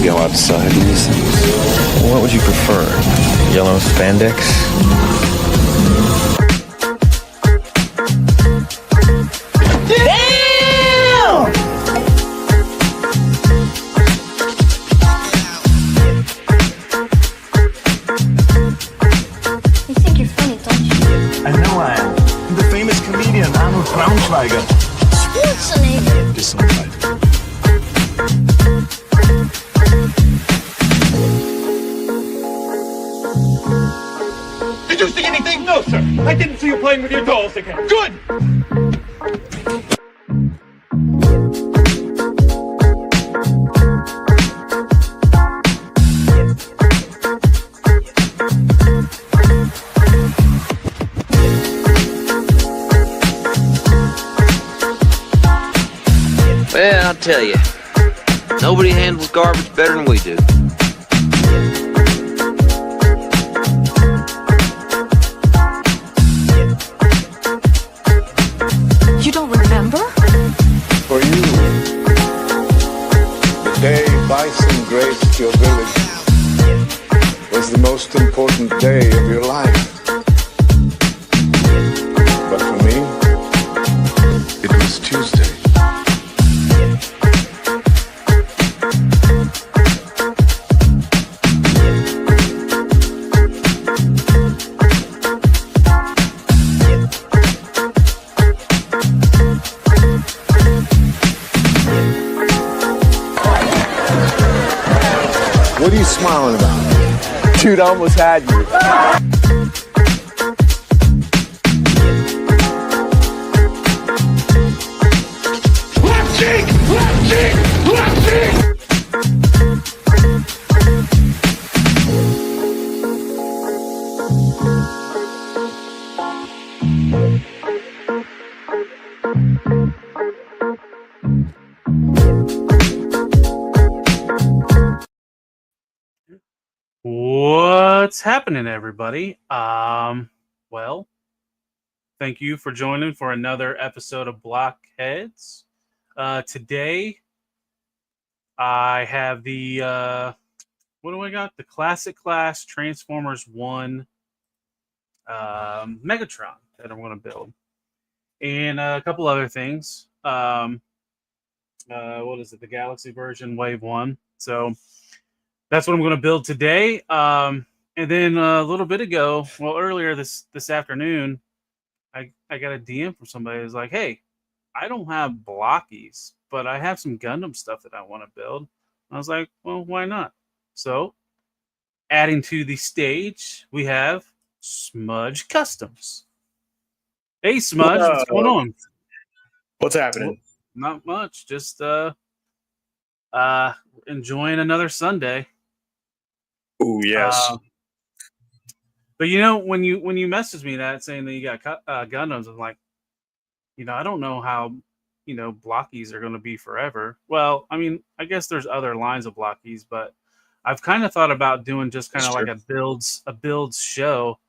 go outside in these things? What would you prefer? Yellow spandex? Did you see anything? No, sir. I didn't see you playing with your dolls again. Good! Well, I'll tell you, nobody handles garbage better than we do. You don't remember? For you, the day Bison graced your village was the most important day of your life. But for me, it was Tuesday. What are you smiling about? Dude, I almost had you. Left cheek! Left cheek! Left cheek! What's happening, everybody? Well, thank you for joining for another episode of Blockheads. Today, I have the what do I got? The Classic Class Transformers 1 Megatron that I'm going to build, and a couple other things. What is it? The Galaxy version, Wave 1. So that's what I'm going to build today. And then a little bit ago, well, earlier this afternoon, I got a DM from somebody who's like, hey, I don't have Blokees, but I have some Gundam stuff that I want to build. I was like, well, why not? So, adding to the stage, we have Smudge Customs. Hey, Smudge, what's going on? What's happening? Not much. Just enjoying another Sunday. Oh yes. But you know, when you messaged me that saying that you got Gundams, I'm like, I don't know how Blokees are going to be forever. Well, I mean, I guess there's other lines of Blokees, but I've kind of thought about doing just kind of like a builds show,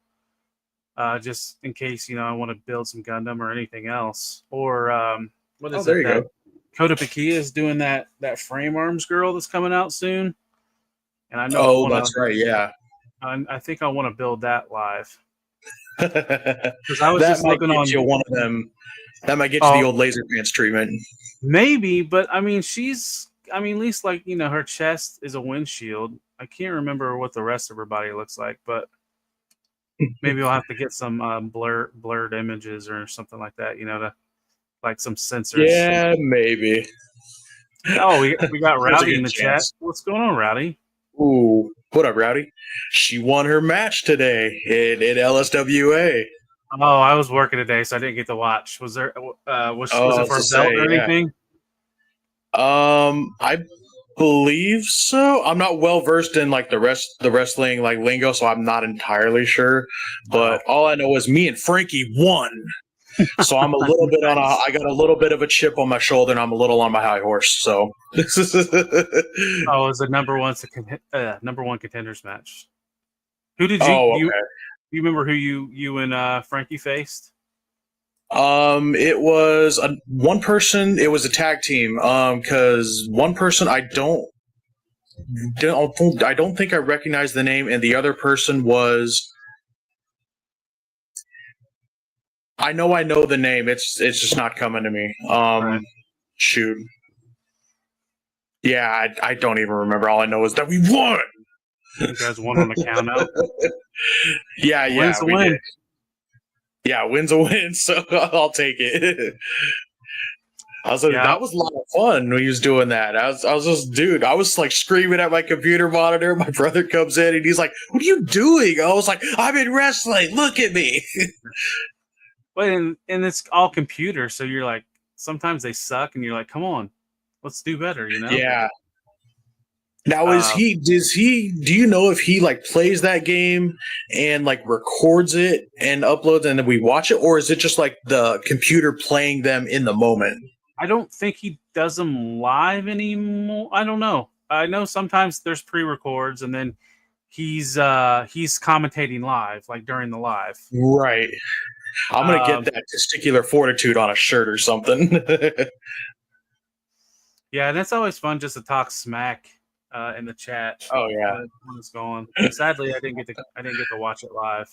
just in case I want to build some Gundam or anything else. Or what is there it? you go. Kotobukiya is doing that frame arms girl that's coming out soon, and I know. Oh, that's right. Yeah. I think I want to build that live. Because I was just looking on you one of them. That might get you the old laser pants treatment. Maybe, but I mean, at least like her chest is a windshield. I can't remember what the rest of her body looks like, but maybe I'll have to get some blurred images or something like that. To like some sensors. Yeah, maybe. Oh, we got Rowdy in the chat. What's going on, Rowdy? Ooh, what up, Rowdy? She won her match today in LSWA. Oh, I was working today, so I didn't get to watch. Was there? Was it for a belt or anything? I believe so. I'm not well versed in like the wrestling like lingo, so I'm not entirely sure. But all I know is me and Frankie won. So I'm a little bit I got a little bit of a chip on my shoulder, and I'm a little on my high horse. So this is. It was a number one contenders match. Who did you? Oh, okay. Do you remember who you and Frankie faced? It was one person. It was a tag team. Because one person I don't I don't think I recognize the name, and the other person was. I know the name. It's just not coming to me. Right. Shoot. Yeah, I don't even remember. All I know is that we won. You guys won on the count out. Yeah, Win's a we win. did. Yeah, win's a win, so I'll take it. That was a lot of fun when he was doing that. I was just, dude, I was like screaming at my computer monitor. My brother comes in and he's like, "What are you doing?" I was like, "I'm in wrestling. Look at me." But and it's all computer, so you're like, sometimes they suck, and you're like, come on, let's do better, you know? Yeah. Now do you know if he like plays that game and like records it and uploads and then we watch it, or is it just like the computer playing them in the moment? I don't think he does them live anymore. I don't know. I know sometimes there's pre-records and then he's commentating live, like during the live. Right. I'm gonna get that testicular fortitude on a shirt or something. Yeah, and it's always fun just to talk smack in the chat. Oh yeah, when it's going. Sadly, I didn't get to watch it live.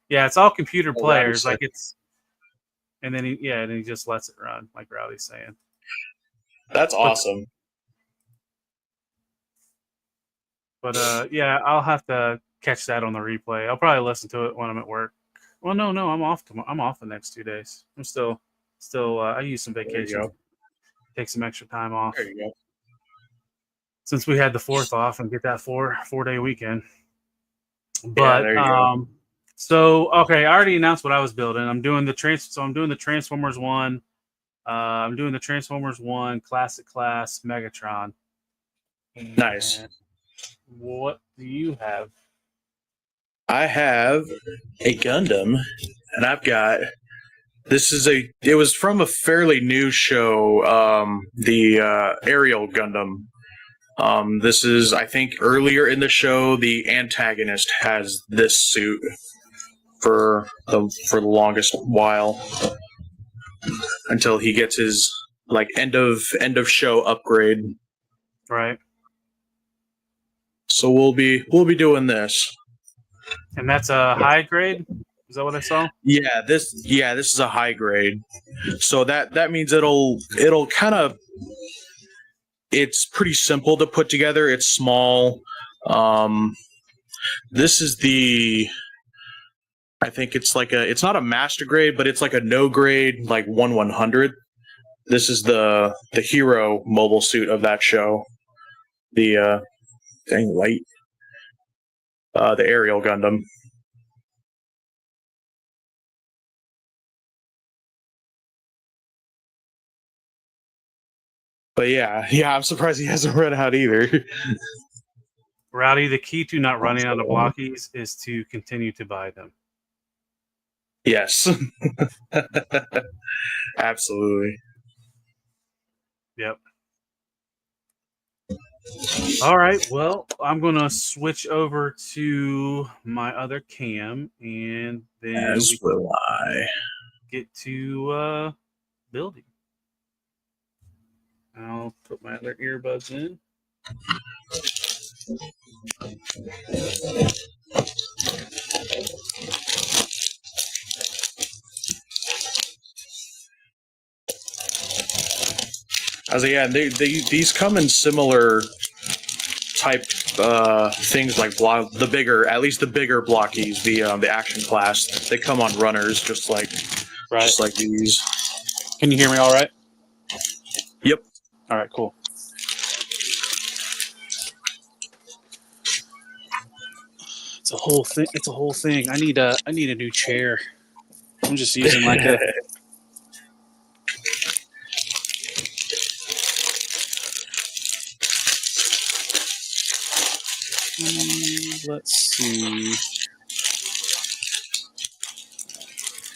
Yeah, it's all computer players. Like it's, and then he just lets it run, like Rowdy's saying. That's awesome. But yeah, I'll have to catch that on the replay. I'll probably listen to it when I'm at work. Well, no, I'm off tomorrow. I'm off the next 2 days. I'm still. I use some vacation. Take some extra time off. There you go. Since we had the 4th off and get that 4-day weekend. But there you go. So okay, I already announced what I was building. I'm doing the Transformers 1. I'm doing the Transformers 1 Classic Class Megatron. Nice. And what do you have? I have a Gundam, and I've got. It was from a fairly new show, the Aerial Gundam. This is, I think, earlier in the show, the antagonist has this suit for the longest while until he gets his like end of show upgrade. Right. So we'll be doing this. And that's a high grade? Is that what I saw? Yeah, this is a high grade. So that means it'll kind of, it's pretty simple to put together. It's small. This is I think it's it's not a master grade, but it's like a no grade, like 1/100. This is the hero mobile suit of that show. The Aerial Gundam. But yeah, I'm surprised he hasn't run out either. Rowdy, the key to not running out of Blokees is to continue to buy them. Yes. Absolutely. Yep. All right. Well, I'm going to switch over to my other cam and then As will I. Get to building. I'll put my other earbuds in. These come in similar type things like the bigger Blokees, the action class. They come on runners just like these. Can you hear me all right? Yep. All right, cool. It's a whole thing. I need a new chair. I'm just using like a let's see.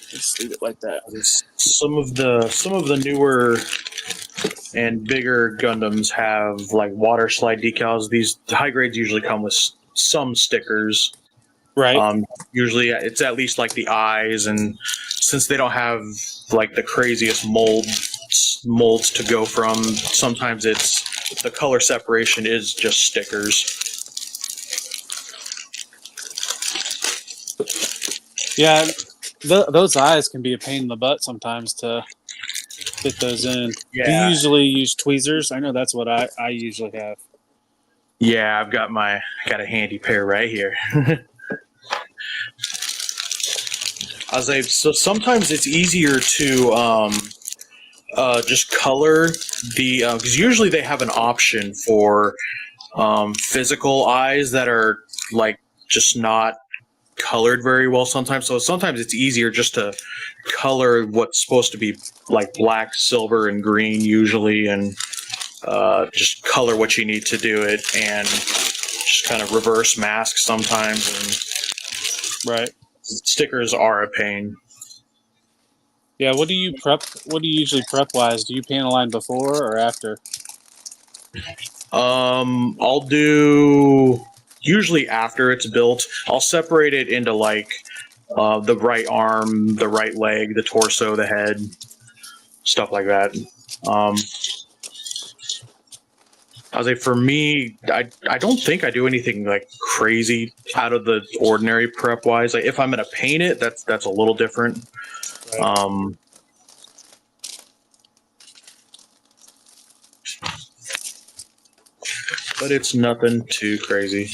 Just leave it like that. Some of the newer and bigger Gundams have like water slide decals. These high grades usually come with some stickers. Right. Usually it's at least like the eyes, and since they don't have like the craziest molds to go from, sometimes it's the color separation is just stickers. Yeah, those eyes can be a pain in the butt sometimes to fit those in. Yeah. Do you usually use tweezers? I know that's what I usually have. Yeah, I've got a handy pair right here. So sometimes it's easier to just color the because usually they have an option for physical eyes that are like just not colored very well sometimes. So sometimes it's easier just to color what's supposed to be like black, silver, and green usually, and just color what you need to do it, and just kind of reverse mask sometimes. And Right. stickers are a pain. Yeah. What do you prep? What do you usually prep wise? Do you panel line before or after? I'll do usually after it's built. I'll separate it into like the right arm, the right leg, the torso, the head, stuff like that. I was like, for me, I don't think I do anything like crazy out of the ordinary prep wise. Like if I'm gonna paint it, that's a little different. Right. But it's nothing too crazy.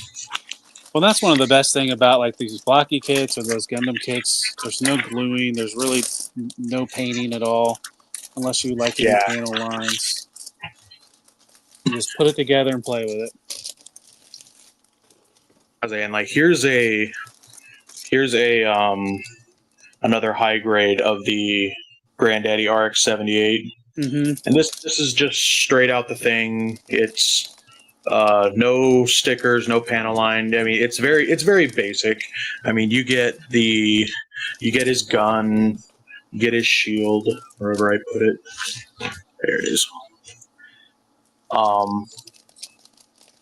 Well, that's one of the best thing about like these blocky kits or those Gundam kits. There's no gluing. There's really no painting at all, unless you like any panel lines. You just put it together and play with it. And like here's a another high grade of the Granddaddy RX-78, and this is just straight out the thing. It's no stickers, no panel line. I mean, it's very basic. I mean, you get his gun, you get his shield, wherever I put it. There it is.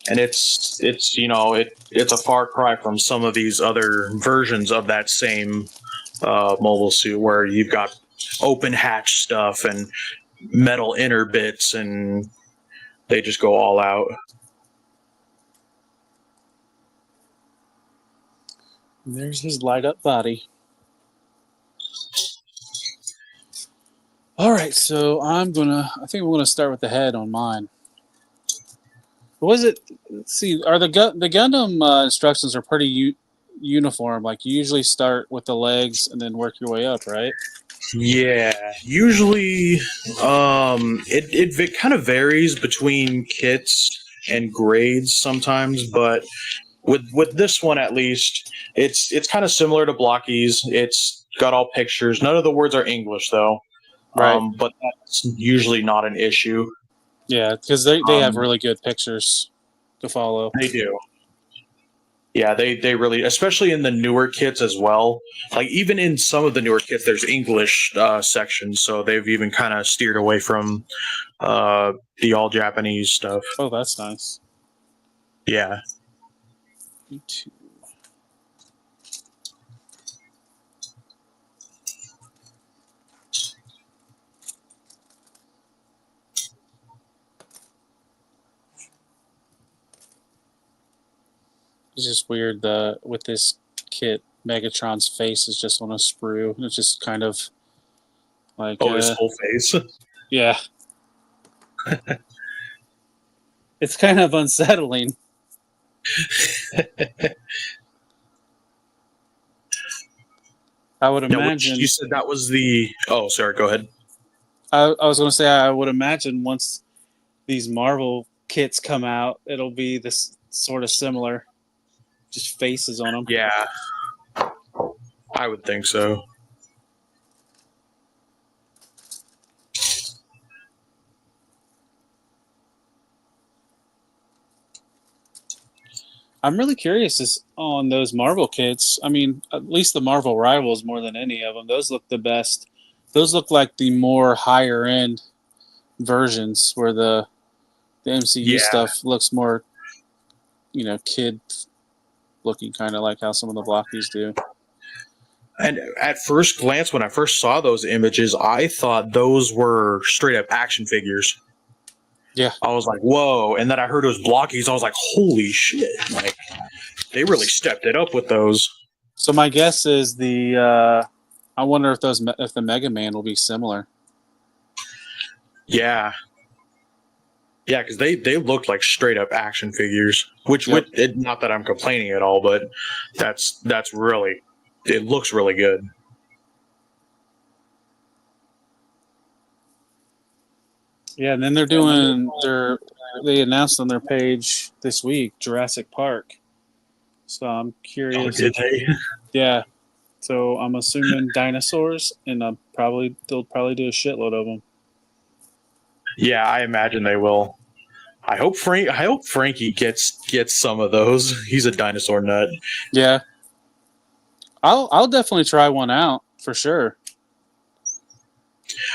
And it's it's a far cry from some of these other versions of that same mobile suit where you've got open hatch stuff and metal inner bits, and they just go all out. And there's his light up body. All right, so I think I'm gonna start with the head on mine. What was it? Let's see. Are the Gundam instructions are pretty uniform? Like you usually start with the legs and then work your way up, right? Yeah, usually it kind of varies between kits and grades sometimes, but with this one at least, it's kind of similar to Blokees. It's got all pictures. None of the words are English though, Right. But that's usually not an issue. Yeah, because they have really good pictures to follow. They do. Yeah, they really, especially in the newer kits as well. Like even in some of the newer kits, there's English sections, so they've even kind of steered away from the all Japanese stuff. Oh, that's nice. Yeah. Me too. It's just weird with this kit, Megatron's face is just on a sprue. It's just kind of like his whole face. Yeah. It's kind of unsettling. I would imagine. You said that was the. Oh, sorry. Go ahead. I was going to say I would imagine once these Marvel kits come out, it'll be this sort of similar. Just faces on them. Yeah, I would think so. I'm really curious on those Marvel kits. I mean, at least the Marvel Rivals more than any of them. Those look the best. Those look like the more higher end versions where the MCU stuff looks more, kid looking, kind of like how some of the Blokees do. And at first glance, when I first saw those images, I thought those were straight up action figures. Yeah. I was like, whoa. And then I heard it was Blokees. I was like, holy shit. Like, they really stepped it up with those. So my guess is I wonder if if the Mega Man will be similar. Yeah. Yeah, because they looked like straight up action figures. Which Yep. not that I'm complaining at all, but that's really, it looks really good. Yeah, and then they announced on their page this week Jurassic Park. So I'm curious. Did they? Yeah. So I'm assuming dinosaurs, and they'll probably do a shitload of them. Yeah, I imagine they will. I hope Frankie gets some of those. He's a dinosaur nut. Yeah. I'll definitely try one out for sure.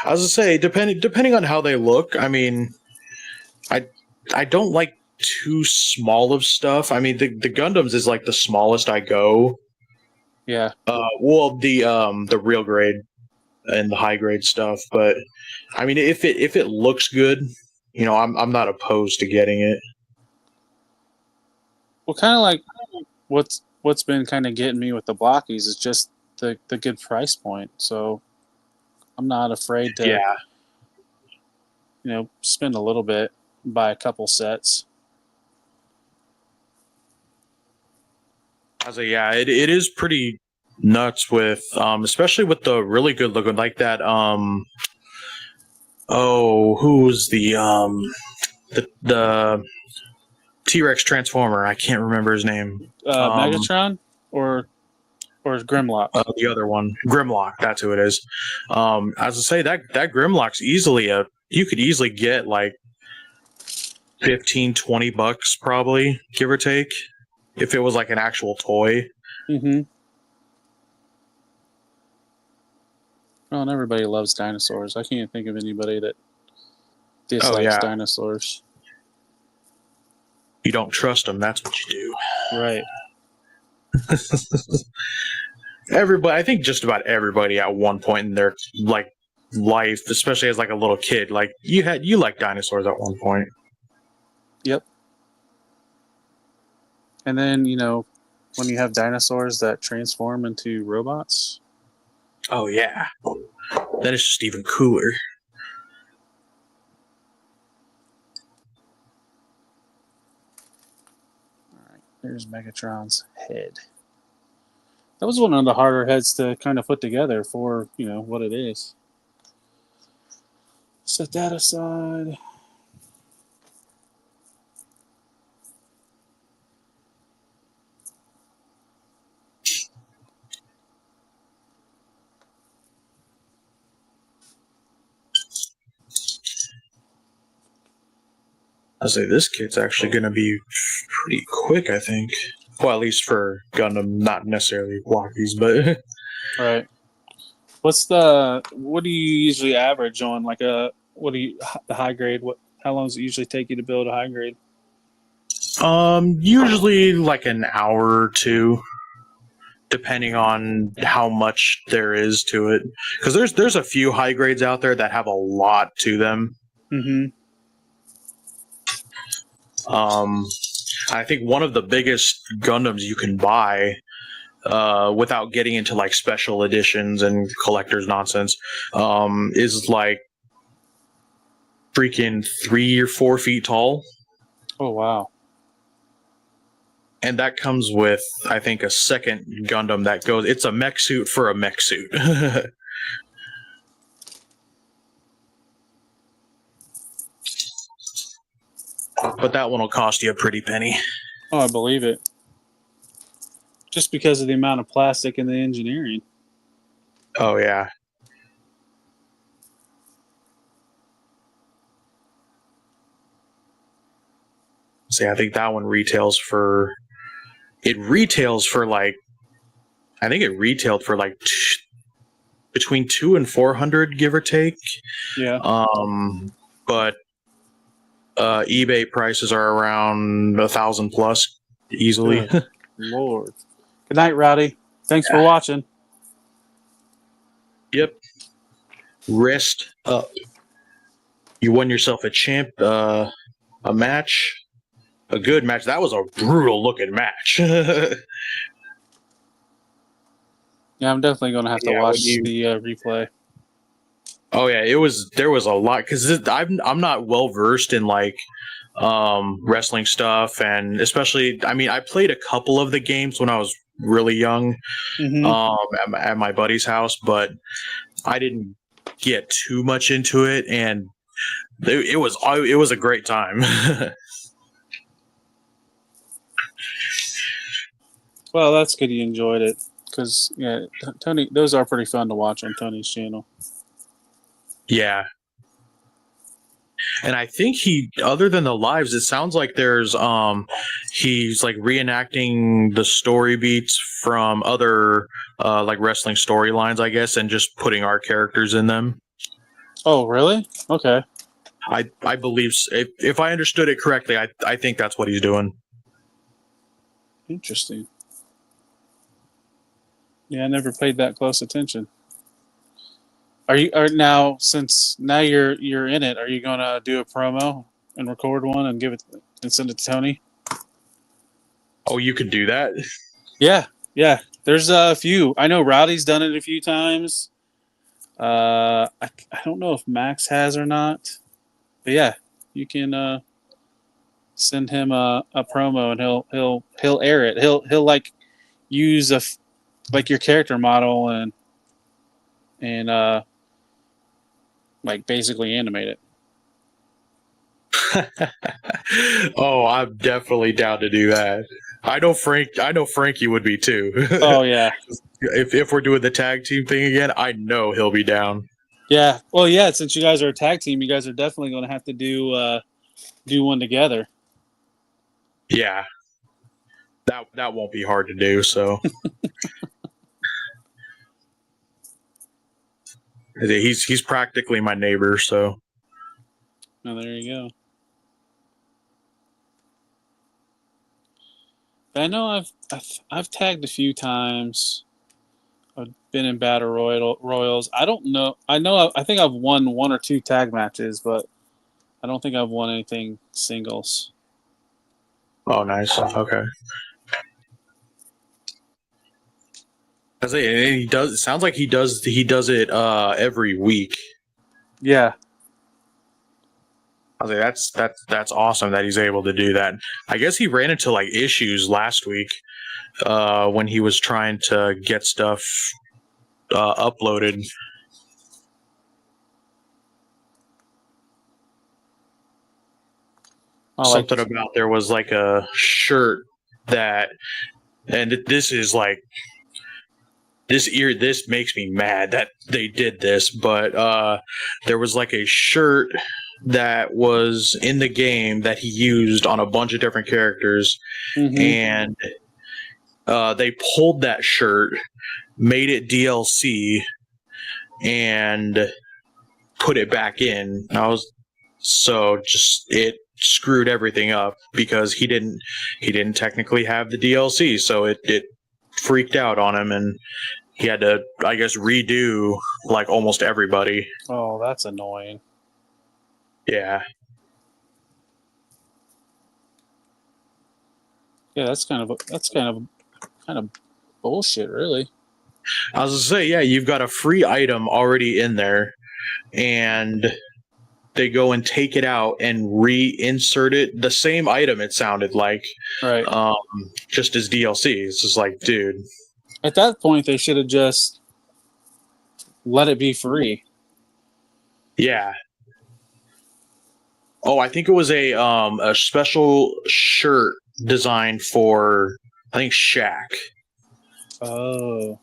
I was gonna say, depending on how they look, I mean, I don't like too small of stuff. I mean, the Gundams is like the smallest I go. Yeah. Well, the real grade and the high grade stuff, but I mean, if it looks good, I'm not opposed to getting it. Well, kind of like what's been kind of getting me with the Blokees is just the good price point. So I'm not afraid to spend a little bit, buy a couple sets. I was like, yeah, it is pretty nuts with especially with the really good looking like that who's the T-Rex Transformer? I can't remember his name. Megatron or Grimlock? The other one, Grimlock. That's who it is. As I say, that Grimlock's easily you could easily get like $15-$20 probably, give or take, if it was like an actual toy. Mm-hmm. Well, and everybody loves dinosaurs. I can't think of anybody that dislikes dinosaurs. You don't trust them. That's what you do. Right. Everybody, I think just about everybody at one point in their like life, especially as like a little kid, like you like dinosaurs at one point. Yep. And then, when you have dinosaurs that transform into robots. Oh yeah. That is just even cooler. All right, there's Megatron's head. That was one of the harder heads to kind of put together for, what it is. Set that aside. I say this kit's actually going to be pretty quick, I think. Well, at least for Gundam, not necessarily Blokees, but Right. What do you usually average on the high grade? How long does it usually take you to build a high grade? usually like an hour or two, depending on how much there is to it. Because there's a few high grades out there that have a lot to them. Mm-hmm. I think one of the biggest Gundams you can buy, without getting into like special editions and collector's nonsense, is like freaking 3 or 4 feet tall. Oh, wow. And that comes with, I think, a second Gundam that goes, it's a mech suit for a mech suit. But that one will cost you a pretty penny. Oh, I believe it. Just because of the amount of plastic in the engineering. Oh, yeah. See, I think that one retails for like, I think it retailed for like between 200 and 400, give or take. Yeah. But eBay prices are around 1,000 plus easily. Good Lord. Good night, Rowdy. Thanks for watching. Yep. Rest up. You won yourself a match, a good match. That was a brutal looking match. Yeah, I'm definitely gonna have to Yeah, when watch you the replay. Oh yeah, there was a lot because I'm not well versed in like wrestling stuff, and especially I played a couple of the games when I was really young Hmm. at my buddy's house, but I didn't get too much into it, and it was a great time. Well, that's good. You enjoyed it because yeah, Tony. Those are pretty fun to watch on Tony's channel. Yeah. And I think other than the lives, it sounds like he's like reenacting the story beats from other like wrestling storylines, I guess, and just putting our characters in them. Oh, really? Okay. I believe if I understood it correctly, I think that's what he's doing. Interesting. Yeah, I never paid that close attention. Since now you're in it, are you gonna do a promo and record one and give it and send it to Tony? Oh, you could do that? Yeah, yeah. There's a few. I know Rowdy's done it a few times. I don't know if Max has or not, but yeah, you can send him a promo and he'll air it. He'll like use like your character model and like basically animate it. Oh, I'm definitely down to do that. I know Frankie would be too. Oh yeah, If we're doing the tag team thing again, I know he'll be down. yeah. Well, yeah. Since you guys are a tag team, you guys are definitely going to have to do one together. Yeah. That won't be hard to do, so he's practically my neighbor, so Oh, there you go. I know I've tagged a few times. I've been in battle royals. I don't know. I think I've won one or two tag matches, but I don't think I've won anything singles. oh nice. Okay. I say he does. It sounds like he does it every week. Yeah. I was like, that's awesome that he's able to do that. I guess he ran into like issues last week when he was trying to get stuff uploaded. Something about there was like a shirt that, and this is like this makes me mad that they did this, but there was like a shirt that was in the game that he used on a bunch of different characters, and they pulled that shirt, made it DLC, and put it back in. It screwed everything up because he didn't technically have the DLC, so it freaked out on him, and he had to, I guess, redo like almost everybody. Oh, that's annoying. Yeah. Yeah, that's kind of bullshit, really. I was gonna say, yeah, you've got a free item already in there, and they go and take it out and reinsert it. The same item, it sounded like, right? Just as DLC. It's just like, dude. At that point, they should have just let it be free. Yeah. Oh, I think it was a special shirt designed for, I think, Shaq. Oh.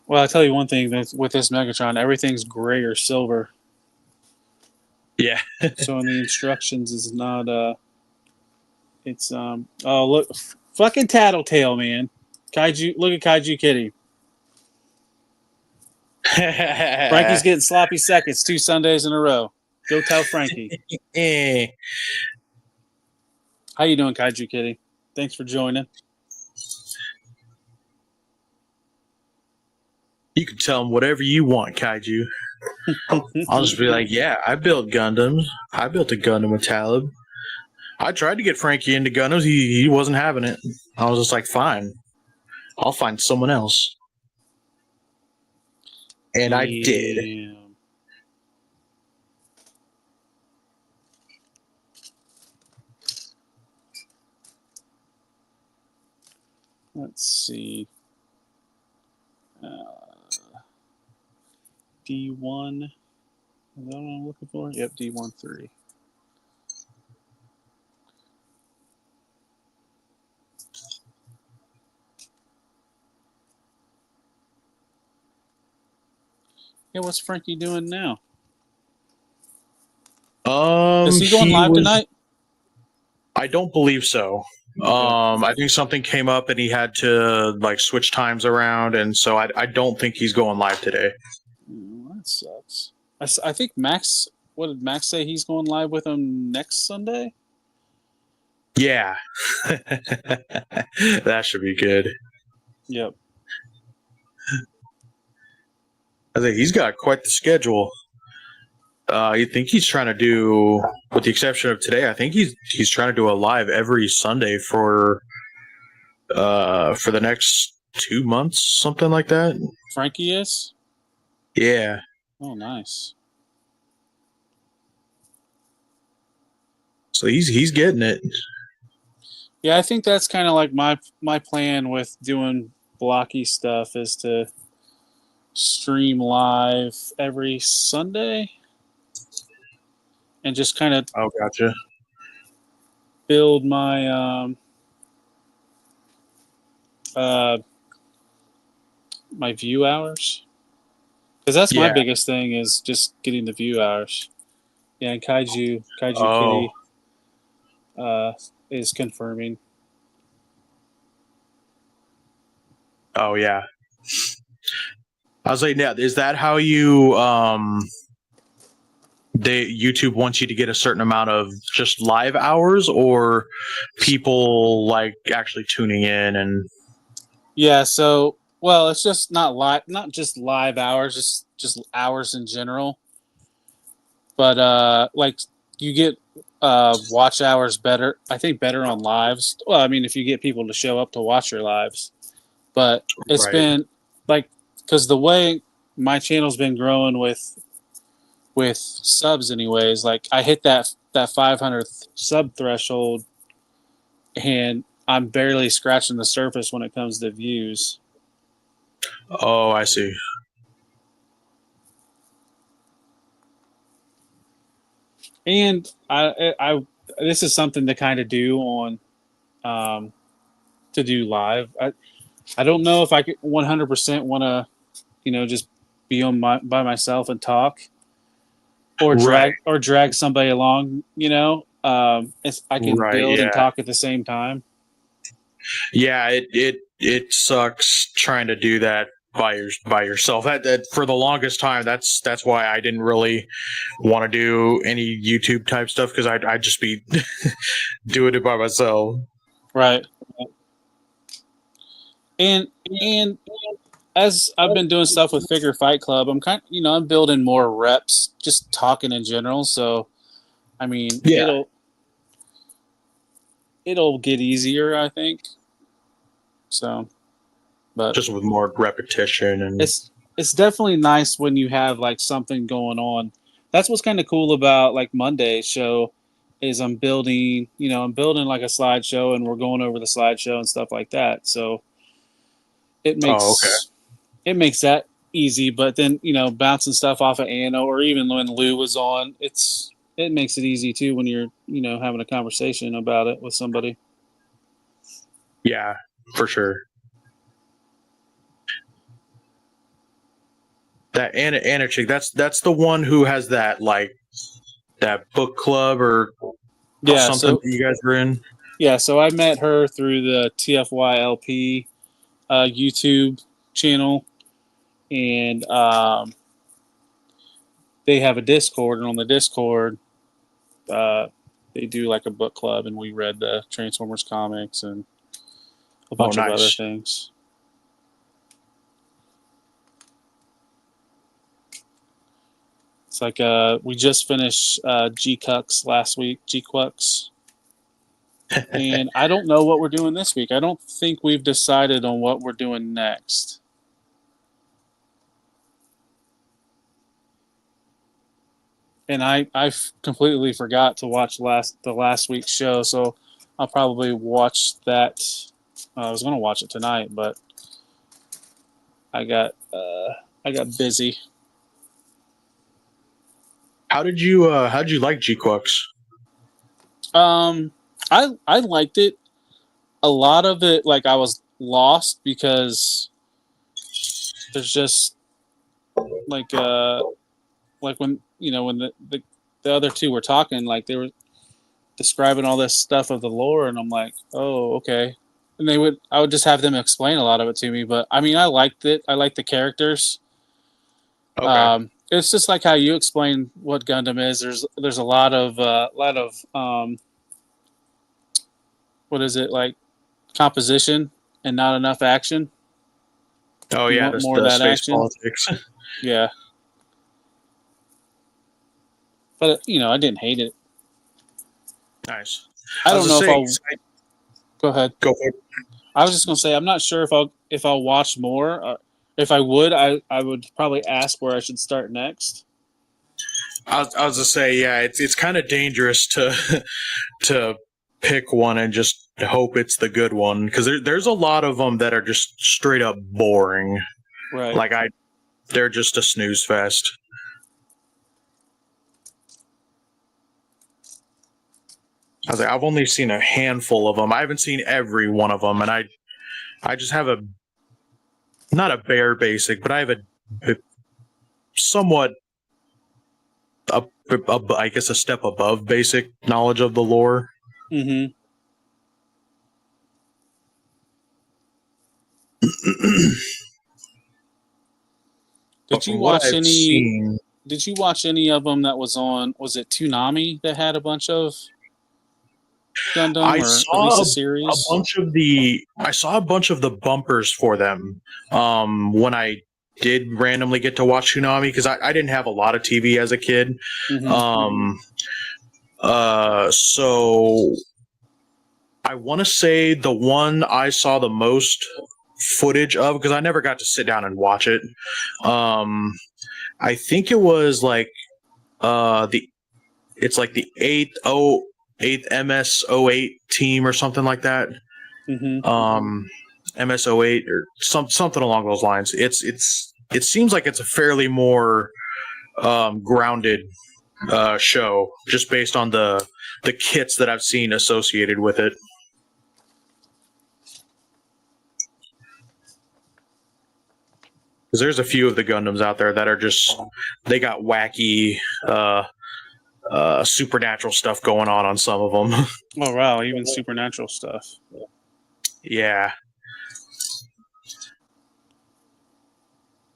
Well, I'll tell you one thing with this Megatron, everything's gray or silver. Yeah. So in the instructions is not it's oh look, fucking Tattletale, man. Kaiju, look at Kaiju Kitty. Frankie's getting sloppy seconds 2 Sundays in a row. Go tell Frankie. How you doing, Kaiju Kitty? Thanks for joining. You can tell him whatever you want, Kaiju. I'll just be like, yeah, I built Gundams. I built a Gundam with Talib. I tried to get Frankie into Gundams. He wasn't having it. I was just like, fine. I'll find someone else. And I did. Let's see. D1. Is that what I'm looking for? Yep, D13. Yeah, what's Frankie doing now? Is he going live tonight? I don't believe so. Okay. I think something came up and he had to like switch times around, and so I don't think he's going live today. That sucks. I think Max. What did Max say? He's going live with him next Sunday. Yeah, that should be good. Yep. I think he's got quite the schedule. I think he's trying to do, with the exception of today, I think he's trying to do a live every Sunday for the next 2 months, something like that. Frankie is? Yeah. Oh, nice. So he's getting it. Yeah, I think that's kind of like my plan with doing blocky stuff is to stream live every Sunday and just kind of gotcha. build my my view hours, because that's my biggest thing is just getting the view hours. Yeah, and Kaiju Kitty is confirming. Oh yeah. I was like, yeah, is that how you YouTube wants you to get a certain amount of just live hours, or people like actually tuning in? And yeah, so well, it's just not just live hours, just hours in general. But like you get watch hours better, I think better on lives. Well, I mean, if you get people to show up to watch your lives, but it's been like, because the way my channel's been growing with subs anyways, like I hit that 500th sub threshold and I'm barely scratching the surface when it comes to views. Oh, I see. And I this is something to kind of do on to do live. I don't know if I could 100% want to, just be on by myself and talk, or drag somebody along. If I can build and talk at the same time. Yeah, it sucks trying to do that by yourself. That for the longest time, that's why I didn't really want to do any YouTube type stuff, because I'd just be doing it by myself. Right. And as I've been doing stuff with Figure Fight Club, I'm I'm building more reps, just talking in general. So, I mean, it'll get easier, I think. So, but just with more repetition, and it's definitely nice when you have like something going on. That's what's kind of cool about like Monday's show is I'm building like a slideshow, and we're going over the slideshow and stuff like that. So it makes that easy. But then bouncing stuff off of Anno, or even when Lou was on, it makes it easy too when you're having a conversation about it with somebody. Yeah, for sure. That Anna chick, that's the one who has that book club or something that you guys were in. Yeah, so I met her through the TFYLP YouTube channel, and they have a Discord, and on the Discord, they do like a book club, and we read the Transformers comics and a bunch of other nice. things. It's like we just finished G-Cucks last week, G-Cucks. And I don't know what we're doing this week. I don't think we've decided on what we're doing next. And I completely forgot to watch the last week's show, so I'll probably watch that. I was going to watch it tonight, but I got busy. How did you like G-Quux? I liked it. A lot of it, like, I was lost because there's just like when the other two were talking, like they were describing all this stuff of the lore, and I'm like, oh, okay. And I would just have them explain a lot of it to me. But I mean, I liked it. I liked the characters. Okay. It's just like how you explain what Gundam is. There's a lot of what is it, like, composition and not enough action. Oh You yeah, want the, more of the that space action? politics. Yeah. But I didn't hate it. Nice. I don't know if I'll go ahead. Go for it. I was just gonna say I'm not sure if I'll watch more. If I would, I would probably ask where I should start next. I was gonna say, yeah, it's kind of dangerous to to pick one and just hope it's the good one, because there's a lot of them that are just straight up boring. Right. Like they're just a snooze fest. I was like, I've only seen a handful of them. I haven't seen every one of them, and I just have not a bare basic, but I have a somewhat, I guess, a step above basic knowledge of the lore. Mm-hmm. Did you watch any? Did you watch any of them that was on? Was it Toonami that had a bunch of Gundam, I or saw at least a series? I saw a bunch of the bumpers for them when I did randomly get to watch Toonami, because I didn't have a lot of TV as a kid. Mm-hmm. So I want to say the one I saw the most footage of, because I never got to sit down and watch it. I think it was like it's like the 8th MS-08 team or something like that. Mm-hmm. MS-08 or something along those lines. It seems like it's a fairly more grounded show, just based on the kits that I've seen associated with it. Because there's a few of the Gundams out there that are just, they got wacky supernatural stuff going on some of them. Oh wow, even supernatural stuff. Yeah.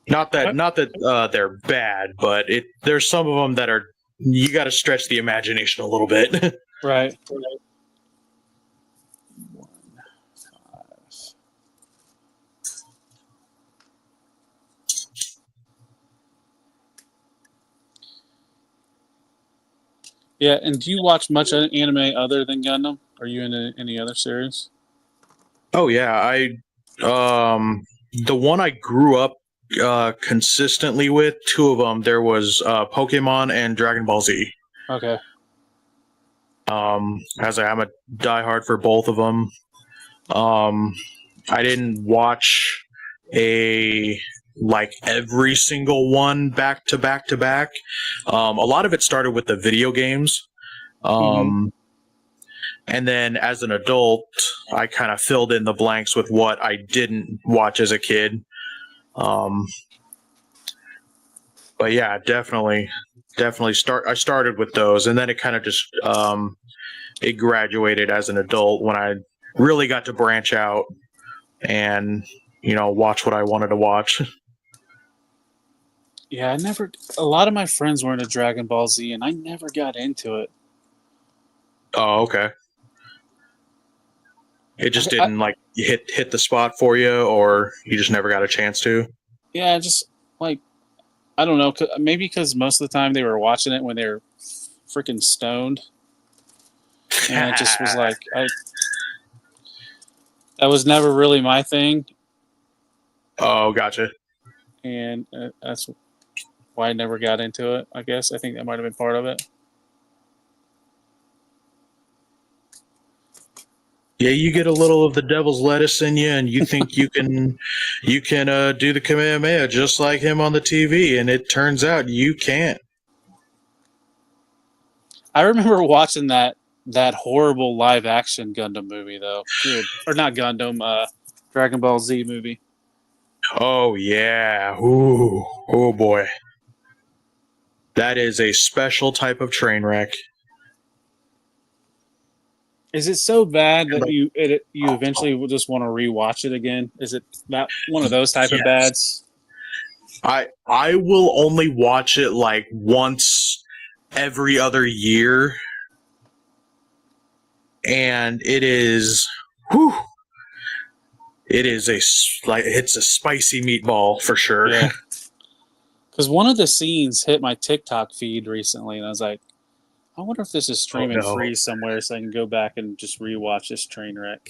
Not that they're bad, but there's some of them that are, you got to stretch the imagination a little bit. Right. Yeah, and do you watch much anime other than Gundam? Are you into any other series? Oh yeah, the one I grew up consistently with, two of them, there was Pokemon and Dragon Ball Z. Okay. As I'm a diehard for both of them. I didn't watch every single one back to back to back. A lot of it started with the video games. And then as an adult, I kind of filled in the blanks with what I didn't watch as a kid. But yeah, definitely I started with those, and then it kind of just it graduated as an adult when I really got to branch out and watch what I wanted to watch. Yeah, I never. A lot of my friends were into Dragon Ball Z, and I never got into it. Oh, okay. It just I, didn't like hit the spot for you, or you just never got a chance to. yeah, just like I don't know. Maybe because most of the time they were watching it when they were freaking stoned, and it just was like that was never really my thing, Oh, gotcha. and that's why I never got into it. I guess I think that might have been part of it. Yeah, you get a little of the devil's lettuce in you, and you think you can do the Kamehameha just like him on the TV, and it turns out you can't. I remember watching that horrible live action Gundam movie though. Good. Or not Gundam, Dragon Ball Z movie. Oh yeah. Ooh. Oh boy. That is a special type of train wreck. Is it so bad that you eventually will just want to rewatch it again? Is it that one of those type of Yes. bads? I will only watch it like once every other year, and it is, whew, it is it's a spicy meatball for sure. Yeah. Because one of the scenes hit my TikTok feed recently, and I was like, I wonder if this is streaming no. free somewhere, so I can go back and just rewatch this train wreck.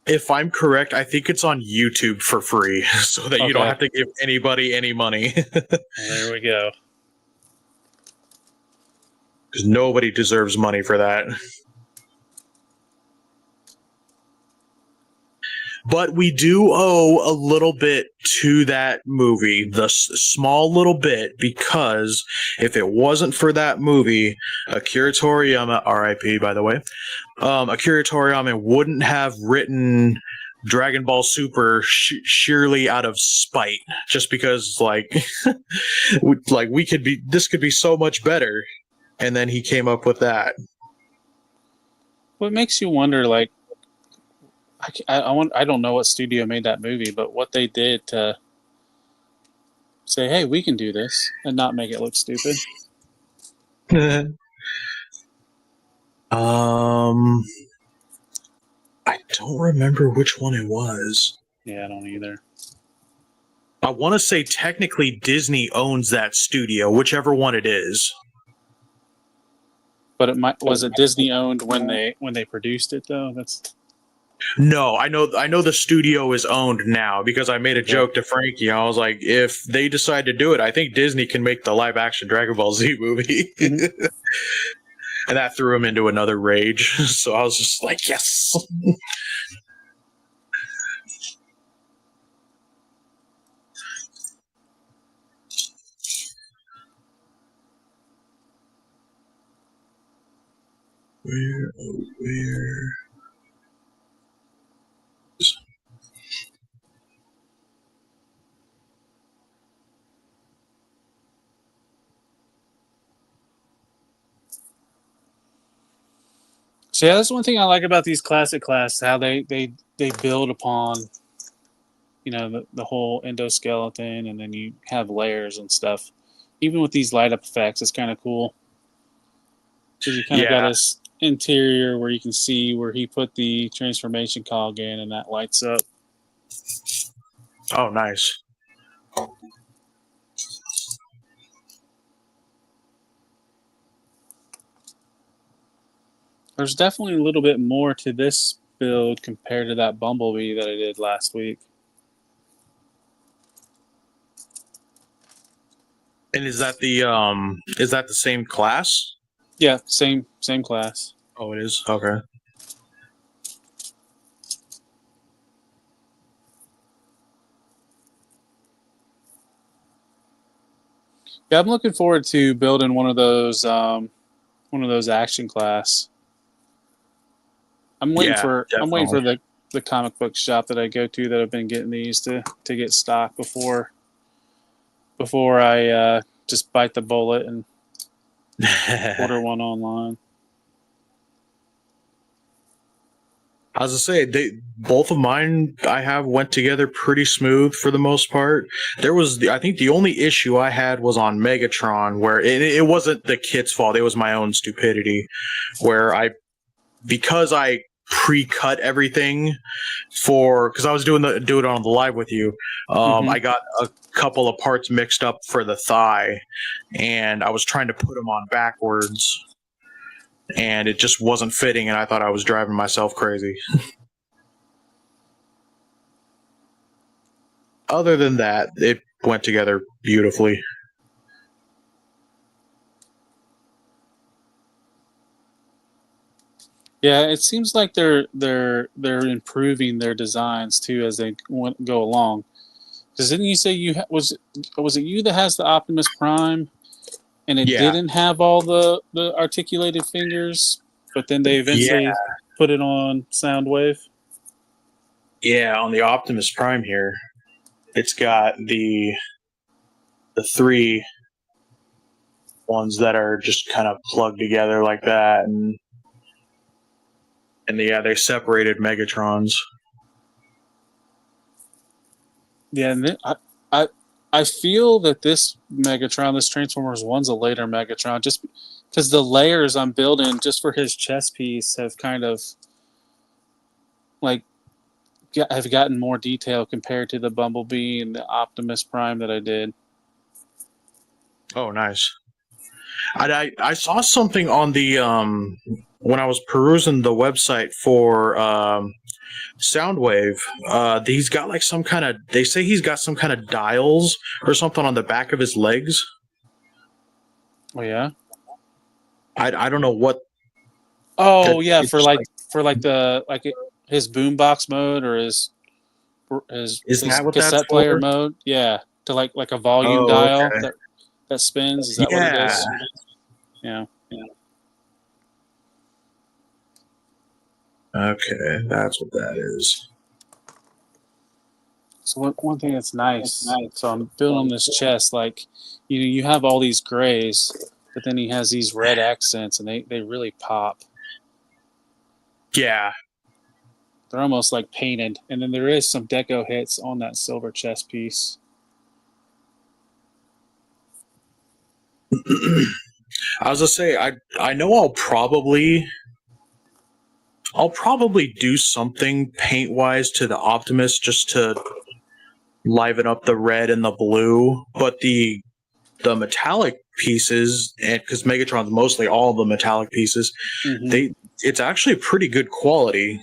If I'm correct, I think it's on YouTube for free, so that you don't Okay. have to give anybody any money. There we go. Because nobody deserves money for that. But we do owe a little bit to that movie, the small little bit, because if it wasn't for that movie, Akira Toriyama, R.I.P. by the way, Akira Toriyama wouldn't have written Dragon Ball Super sheerly out of spite, just because this could be so much better, and then he came up with that. What makes you wonder, like, I don't know what studio made that movie, but what they did to say, hey, we can do this and not make it look stupid. I don't remember which one it was. Yeah, I don't either. I want to say technically Disney owns that studio, whichever one it is. But was it Disney owned when they produced it though? No, I know the studio is owned now because I made a joke to Frankie. I was like, if they decide to do it, I think Disney can make the live action Dragon Ball Z movie. Mm-hmm. And that threw him into another rage. So I was just like, yes. Where? So yeah, that's one thing I like about these classic class, how they build upon, the whole endoskeleton, and then you have layers and stuff. Even with these light up effects, it's kind of cool. Because you kind of got this interior where you can see where he put the transformation cog in, and that lights up. Oh, nice. There's definitely a little bit more to this build compared to that Bumblebee that I did last week. And is that the same class? Yeah, same class. Oh, it is? Okay. Yeah, I'm looking forward to building one of those action class. I'm waiting for the comic book shop that I go to that I've been getting these to get stock before I just bite the bullet and order one online. As I say, both of mine I have went together pretty smooth for the most part. There was I think the only issue I had was on Megatron, where it wasn't the kit's fault. It was my own stupidity, where because I pre-cut everything because I was doing it on the live with you. I got a couple of parts mixed up for the thigh, and I was trying to put them on backwards, and it just wasn't fitting, and I thought I was driving myself crazy. Other than that, it went together beautifully. Yeah, it seems like they're improving their designs too as they go along. Because didn't you say was it you that has the Optimus Prime, and it didn't have all the articulated fingers, but then they eventually put it on Soundwave? Yeah, on the Optimus Prime here, it's got the three ones that are just kind of plugged together like that, and they separated Megatrons. Yeah, and I feel that this Megatron, this Transformers one's a later Megatron, just because the layers I'm building just for his chest piece have kind of have gotten more detail compared to the Bumblebee and the Optimus Prime that I did. Oh, nice. I saw something on the when I was perusing the website for Soundwave. He's got like some kind of. They say he's got some kind of dials or something on the back of his legs. Oh yeah. I don't know what. Oh yeah, for his boombox mode or his cassette player mode. Yeah, to like a volume dial that spins. Is that what it is? Yeah. Okay, that's what that is. So one thing that's nice. So I'm building this chest. Like, you have all these grays, but then he has these red accents, and they really pop. Yeah. They're almost like painted. And then there is some deco hits on that silver chest piece. I was gonna say, I know I'll probably do something paint wise to the Optimus just to liven up the red and the blue, but the metallic pieces, and because Megatron's mostly all the metallic pieces, it's actually pretty good quality.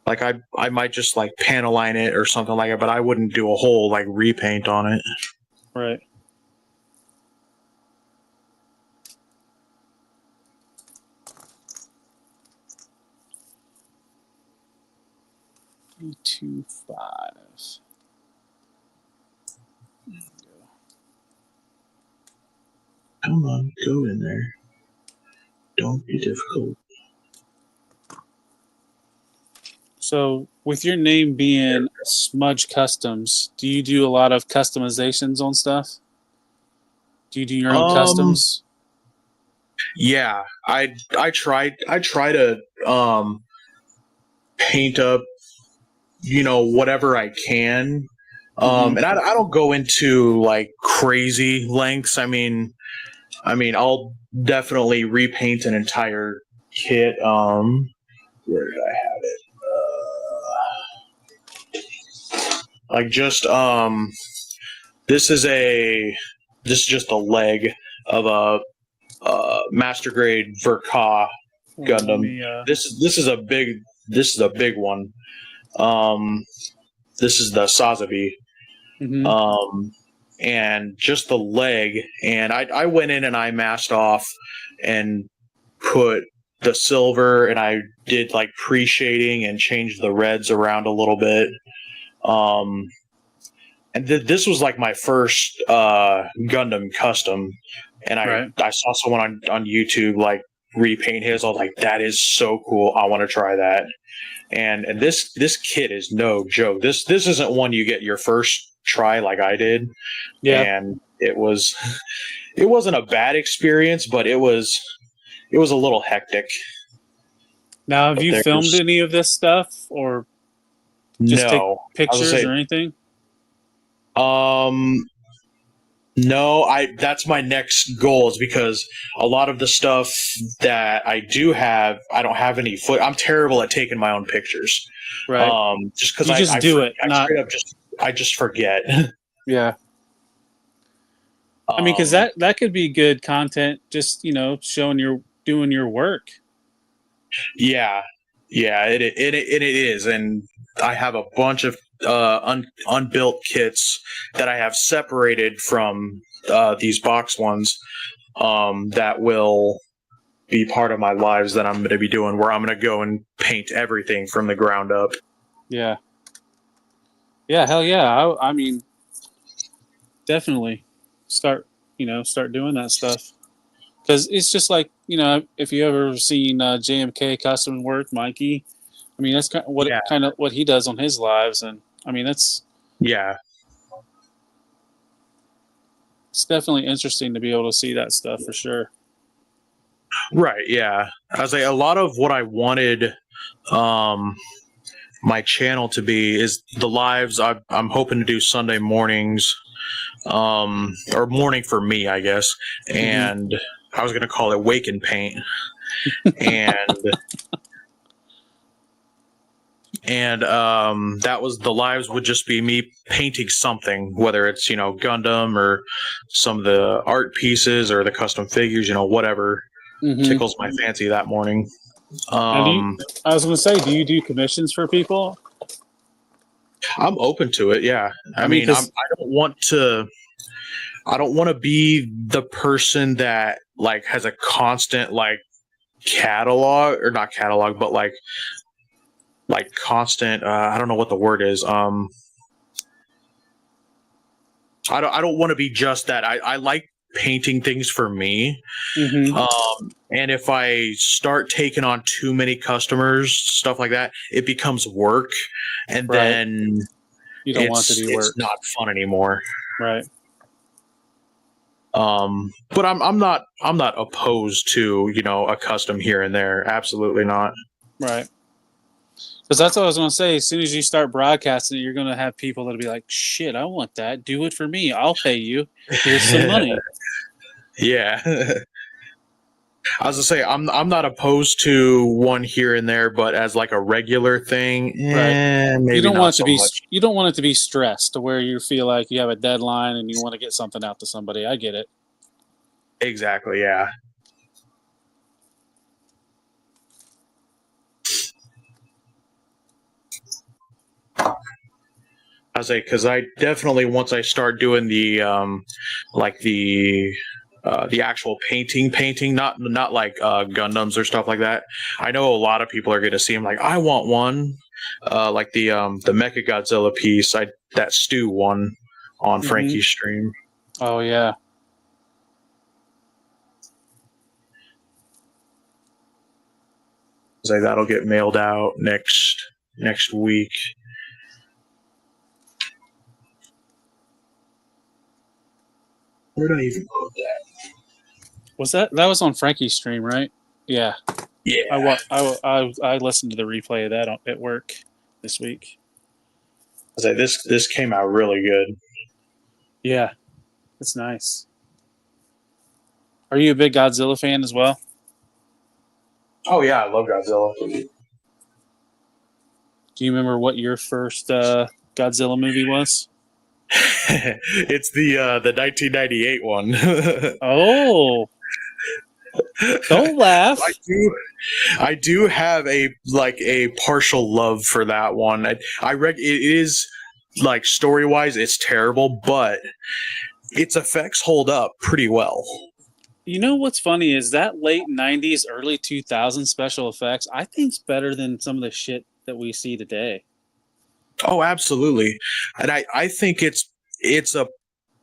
Like I might just like panel line it or something like that, but I wouldn't do a whole like repaint on it. Right. $325. Come on, go in there. Don't be difficult. So, with your name being Smudge Customs, do you do a lot of customizations on stuff? Do you do your own customs? Yeah, I try to paint up, whatever I can. And I don't go into like crazy lengths. I mean, I'll definitely repaint an entire kit. Where did I have it? Like just this is just a leg of a master grade Verka Gundam. This is a big one. This is the Sazabi. And just the leg, and I went in and I masked off and put the silver, and I did like pre-shading and changed the reds around a little bit. And this was like my first Gundam custom, and I saw someone on YouTube like repaint his. I was like, that is so cool. I want to try that. And this kit is no joke. This isn't one you get your first try like I did. Yeah. And it wasn't a bad experience, but it was a little hectic. Now, have you filmed any of this stuff or just take pictures or anything? No, that's my next goal, is because a lot of the stuff that I do have, I don't have any I'm terrible at taking my own pictures. Right. Just because I do it. I just forget. Yeah. I mean, because that could be good content, just, showing doing your work. Yeah, it is, and I have a bunch of unbuilt kits that I have separated from these box ones that will be part of my lives that I'm going to be doing, where I'm going to go and paint everything from the ground up. Yeah. Yeah, hell yeah. I mean, definitely start doing that stuff. Because it's just like, if you ever seen JMK Custom Work, Mikey, I mean, that's kind of what he does on his lives. And I mean, it's definitely interesting to be able to see that stuff for sure. Right. Yeah. I was like, a lot of what I wanted my channel to be is the lives. I'm hoping to do Sunday mornings, or morning for me, I guess. And I was going to call it Wake and Paint. And that was, the lives would just be me painting something, whether it's, Gundam or some of the art pieces or the custom figures, whatever tickles my fancy that morning. I was going to say, do you do commissions for people? I'm open to it. Yeah. I mean, I don't want to be the person that like has a constant like catalog, or not catalog, but like constant, I don't know what the word is. I don't want to be just that. I like painting things for me. And if I start taking on too many customers, stuff like that, it becomes work, and then you don't want it to be work. It's not fun anymore. Right. But I'm not opposed to, a custom here and there. Absolutely not. Right. Because that's what I was going to say. As soon as you start broadcasting, you're going to have people that'll be like, shit, I want that. Do it for me. I'll pay you. Here's some money. Yeah. I was going to say, I'm not opposed to one here and there, but as like a regular thing, maybe you don't not want it so to be much. You don't want it to be stressed to where you feel like you have a deadline and you want to get something out to somebody. I get it. Exactly, yeah. I was like, because I definitely, once I start doing the the actual painting, not like Gundams or stuff like that. I know a lot of people are going to see them like, I want one, like the Mecha Godzilla piece, that Stu one on Frankie's stream. Oh yeah. So that'll get mailed out next week. Where did I even put that? Was that was on Frankie's stream, right? Yeah. Yeah. I listened to the replay of that at work this week. I was like, this came out really good. Yeah, it's nice. Are you a big Godzilla fan as well? Oh yeah, I love Godzilla. Do you remember what your first Godzilla movie was? It's the 1998 one. Oh, don't laugh. I do have a partial love for that one. It is like story-wise, it's terrible, but its effects hold up pretty well. You know what's funny is that late 90s, early 2000s special effects, I think is better than some of the shit that we see today. Oh, absolutely. And I think it's a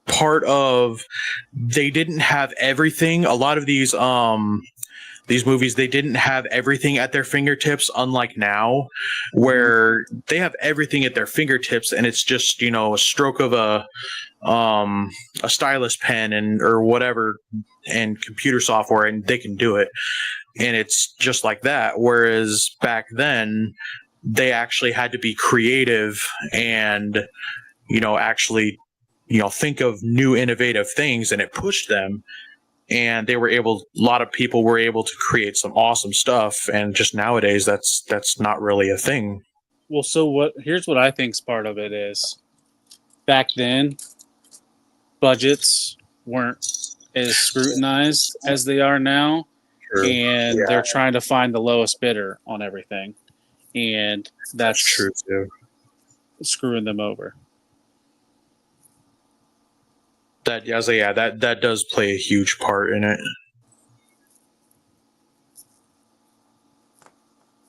part of, they didn't have everything. A lot of these movies, they didn't have everything at their fingertips, unlike now, where they have everything at their fingertips and it's just, a stroke of a stylus pen or whatever, and computer software, and they can do it. and it's just like that. Whereas back then, they actually had to be creative and, actually, think of new innovative things, and it pushed them. And they were able, a lot of people were able to create some awesome stuff. And just nowadays, that's not really a thing. Well, so here's what I think's part of it is. Back then, budgets weren't as scrutinized as they are now. True. And they're trying to find the lowest bidder on everything. And that's true too. Screwing them over. That does play a huge part in it.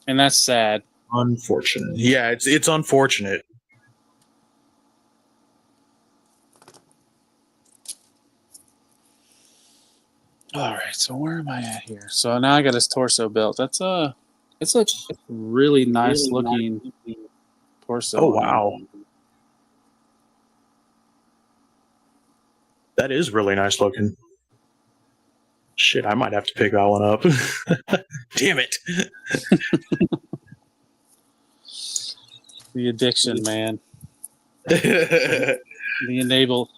And that's sad. Unfortunate. Yeah, it's unfortunate. All right, so where am I at here? So now I got his torso built. It's a really nice looking torso. Oh wow. That is really nice looking. Shit, I might have to pick that one up. Damn it. The addiction, man. The enable.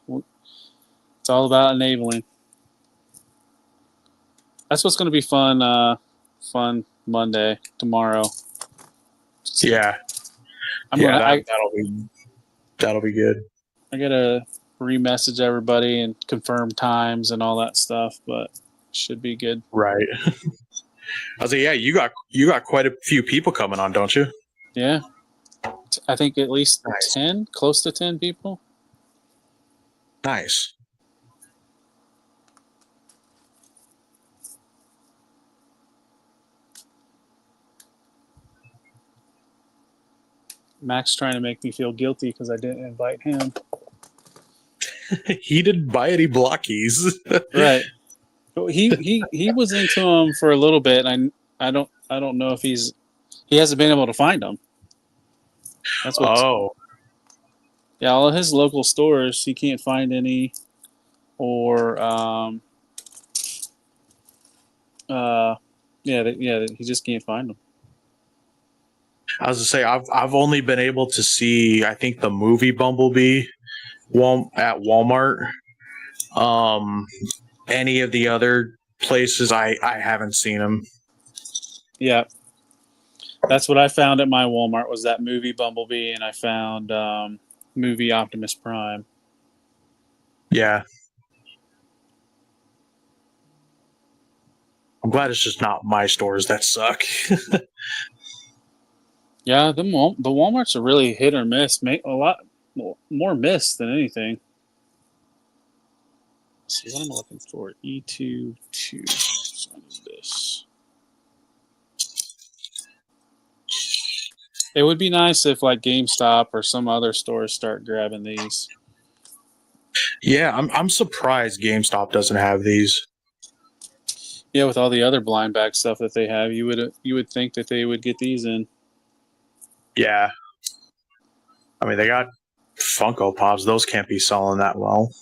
It's all about enabling. That's what's going to be fun Monday, tomorrow. Yeah. That'll be good. I got to re-message everybody and confirm times and all that stuff, but should be good. Right. I was like, yeah, you got quite a few people coming on, don't you? Yeah. I think at least 10, close to 10 people. Nice. Mac's trying to make me feel guilty because I didn't invite him. He didn't buy any Blokees. Right. He was into them for a little bit. And I don't know if he hasn't been able to find them. That's what. Oh. Yeah, all of his local stores, he can't find any, or he just can't find them. I was to say I've only been able to see, I think, the movie Bumblebee at Walmart. Any of the other places, I haven't seen them. Yeah, that's what I found at my Walmart was that movie Bumblebee, and I found movie Optimus Prime. Yeah. I'm glad it's just not my stores that suck. Yeah, the Walmarts are really hit or miss. Make a lot more miss than anything. Let's see, what am I looking for? E22. What is this? It would be nice if like GameStop or some other stores start grabbing these. Yeah, I'm surprised GameStop doesn't have these. Yeah, with all the other blind bag stuff that they have, you would think that they would get these in. Yeah. I mean, they got Funko Pops. Those can't be selling that well.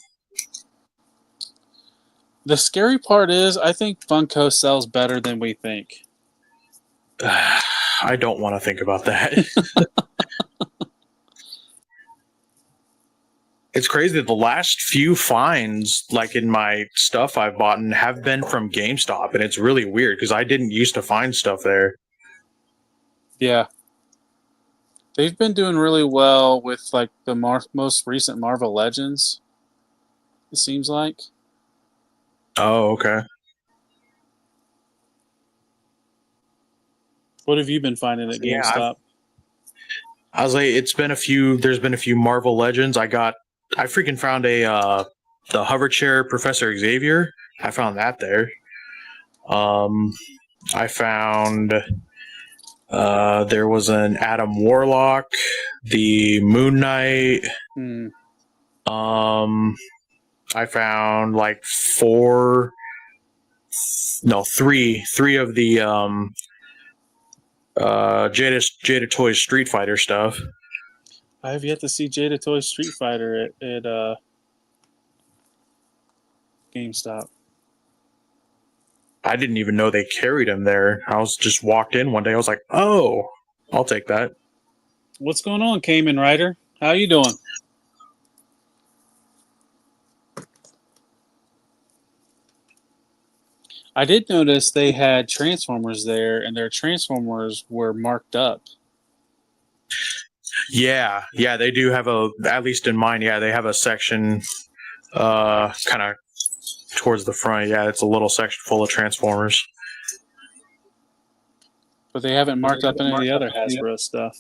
The scary part is, I think Funko sells better than we think. I don't want to think about that. It's crazy that the last few finds, like in my stuff I've bought, have been from GameStop, and it's really weird because I didn't used to find stuff there. Yeah. They've been doing really well with like the most recent Marvel Legends, it seems like. Oh, okay. What have you been finding at GameStop? I was like, there's been a few Marvel Legends. I freaking found the hover chair Professor Xavier. I found that there. I found there was an Adam Warlock, the Moon Knight. I found like three of the Jada Toys Street Fighter stuff. I have yet to see Jada Toys Street Fighter at GameStop. I didn't even know they carried him there. I was just walked in one day. I was like, oh, I'll take that. What's going on, Cayman Rider? How you doing? I did notice they had Transformers there, and their Transformers were marked up. Yeah, they do have at least in mine, they have a section kind of towards the front. Yeah, it's a little section full of Transformers. But they haven't marked up any of the other Hasbro stuff,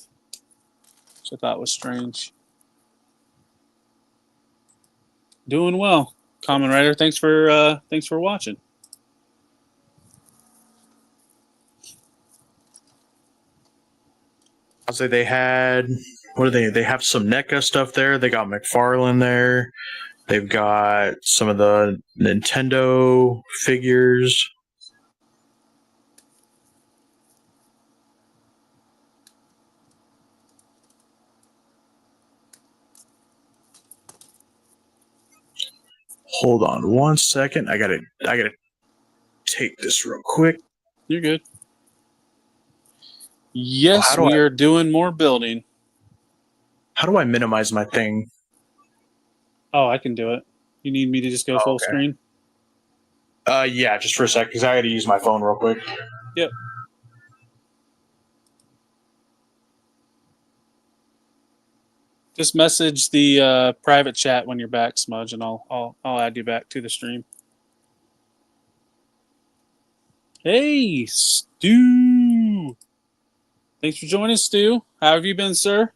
which I thought was strange. Doing well, Common Rider. Thanks for watching. I'll say they had, what are they? They have some NECA stuff there. They got McFarlane there. They've got some of the Nintendo figures. Hold on one second. I gotta take this real quick. You're good. Yes, we are doing more building. How do I minimize my thing? Oh, I can do it. You need me to just go full screen? Yeah, just for a sec, because I had to use my phone real quick. Yep. Just message the private chat when you're back, Smudge, and I'll add you back to the stream. Hey, Stu. Thanks for joining, Stu. How have you been, sir?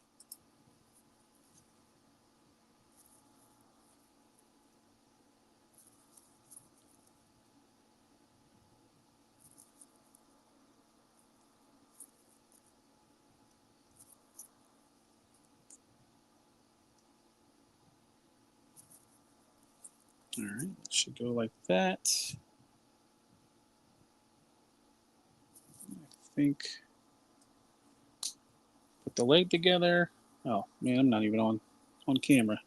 All right, it should go like that. I think put the leg together. Oh man, I'm not even on camera.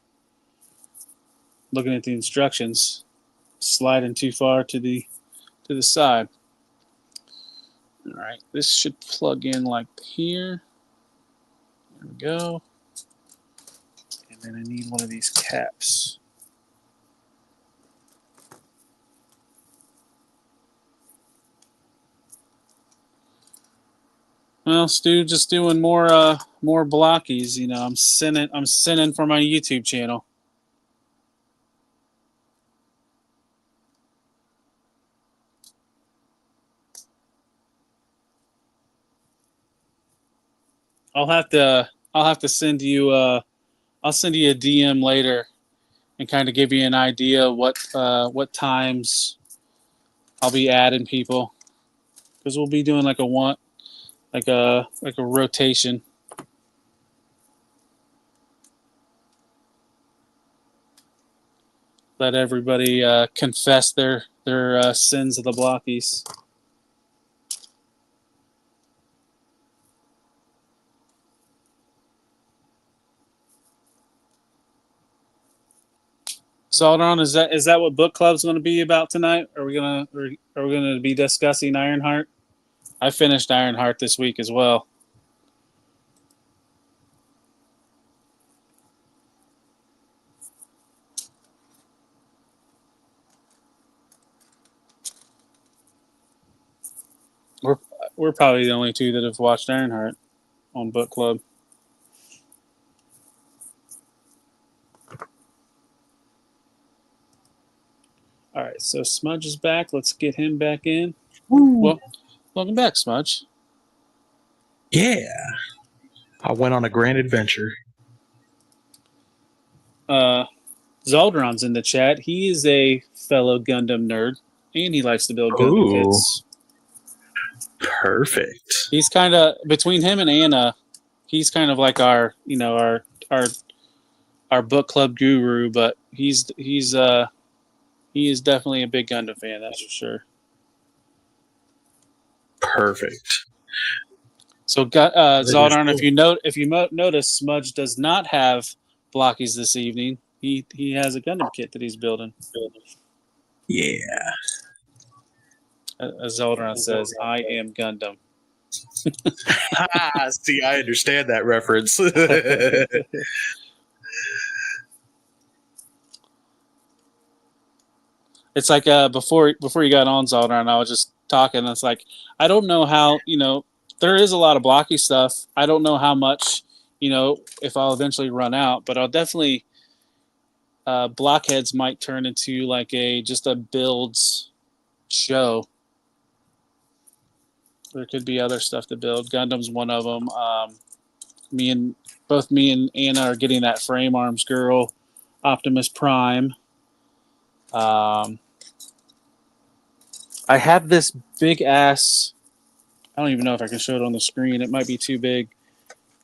Looking at the instructions, sliding too far to the side. All right, this should plug in like here. There we go. And then I need one of these caps. Well, Stu, just doing more Blokees. You know, I'm sending for my YouTube channel. I'll have to send you I'll send you a DM later and kind of give you an idea what times I'll be adding people, because we'll be doing like a rotation. Let everybody confess their sins of the Blokees. Zaldron, is that what book club's going to be about tonight? Are we gonna be discussing Ironheart? I finished Ironheart this week as well. We're probably the only two that have watched Ironheart on book club. All right, so Smudge is back. Let's get him back in. Well, welcome back, Smudge. Yeah. I went on a grand adventure. Zaldron's in the chat. He is a fellow Gundam nerd, and he likes to build Gundam kits. Perfect. He's kind of, between him and Anna, he's kind of like our book club guru, but he is definitely a big Gundam fan, that's for sure. Perfect. So, Zaldron, if you notice, Smudge does not have Blokees this evening. He has a Gundam kit that he's building. Yeah. As Zeldron says, I am Gundam. See, I understand that reference. It's like before you got on Zeldron, I was just talking. It's like I don't know how there is a lot of blocky stuff. I don't know how much if I'll eventually run out, but I'll definitely blockheads might turn into like just a builds show. There could be other stuff to build. Gundam's one of them. Me and Anna are getting that frame arms girl, Optimus Prime. I have this big ass. I don't even know if I can show it on the screen. It might be too big.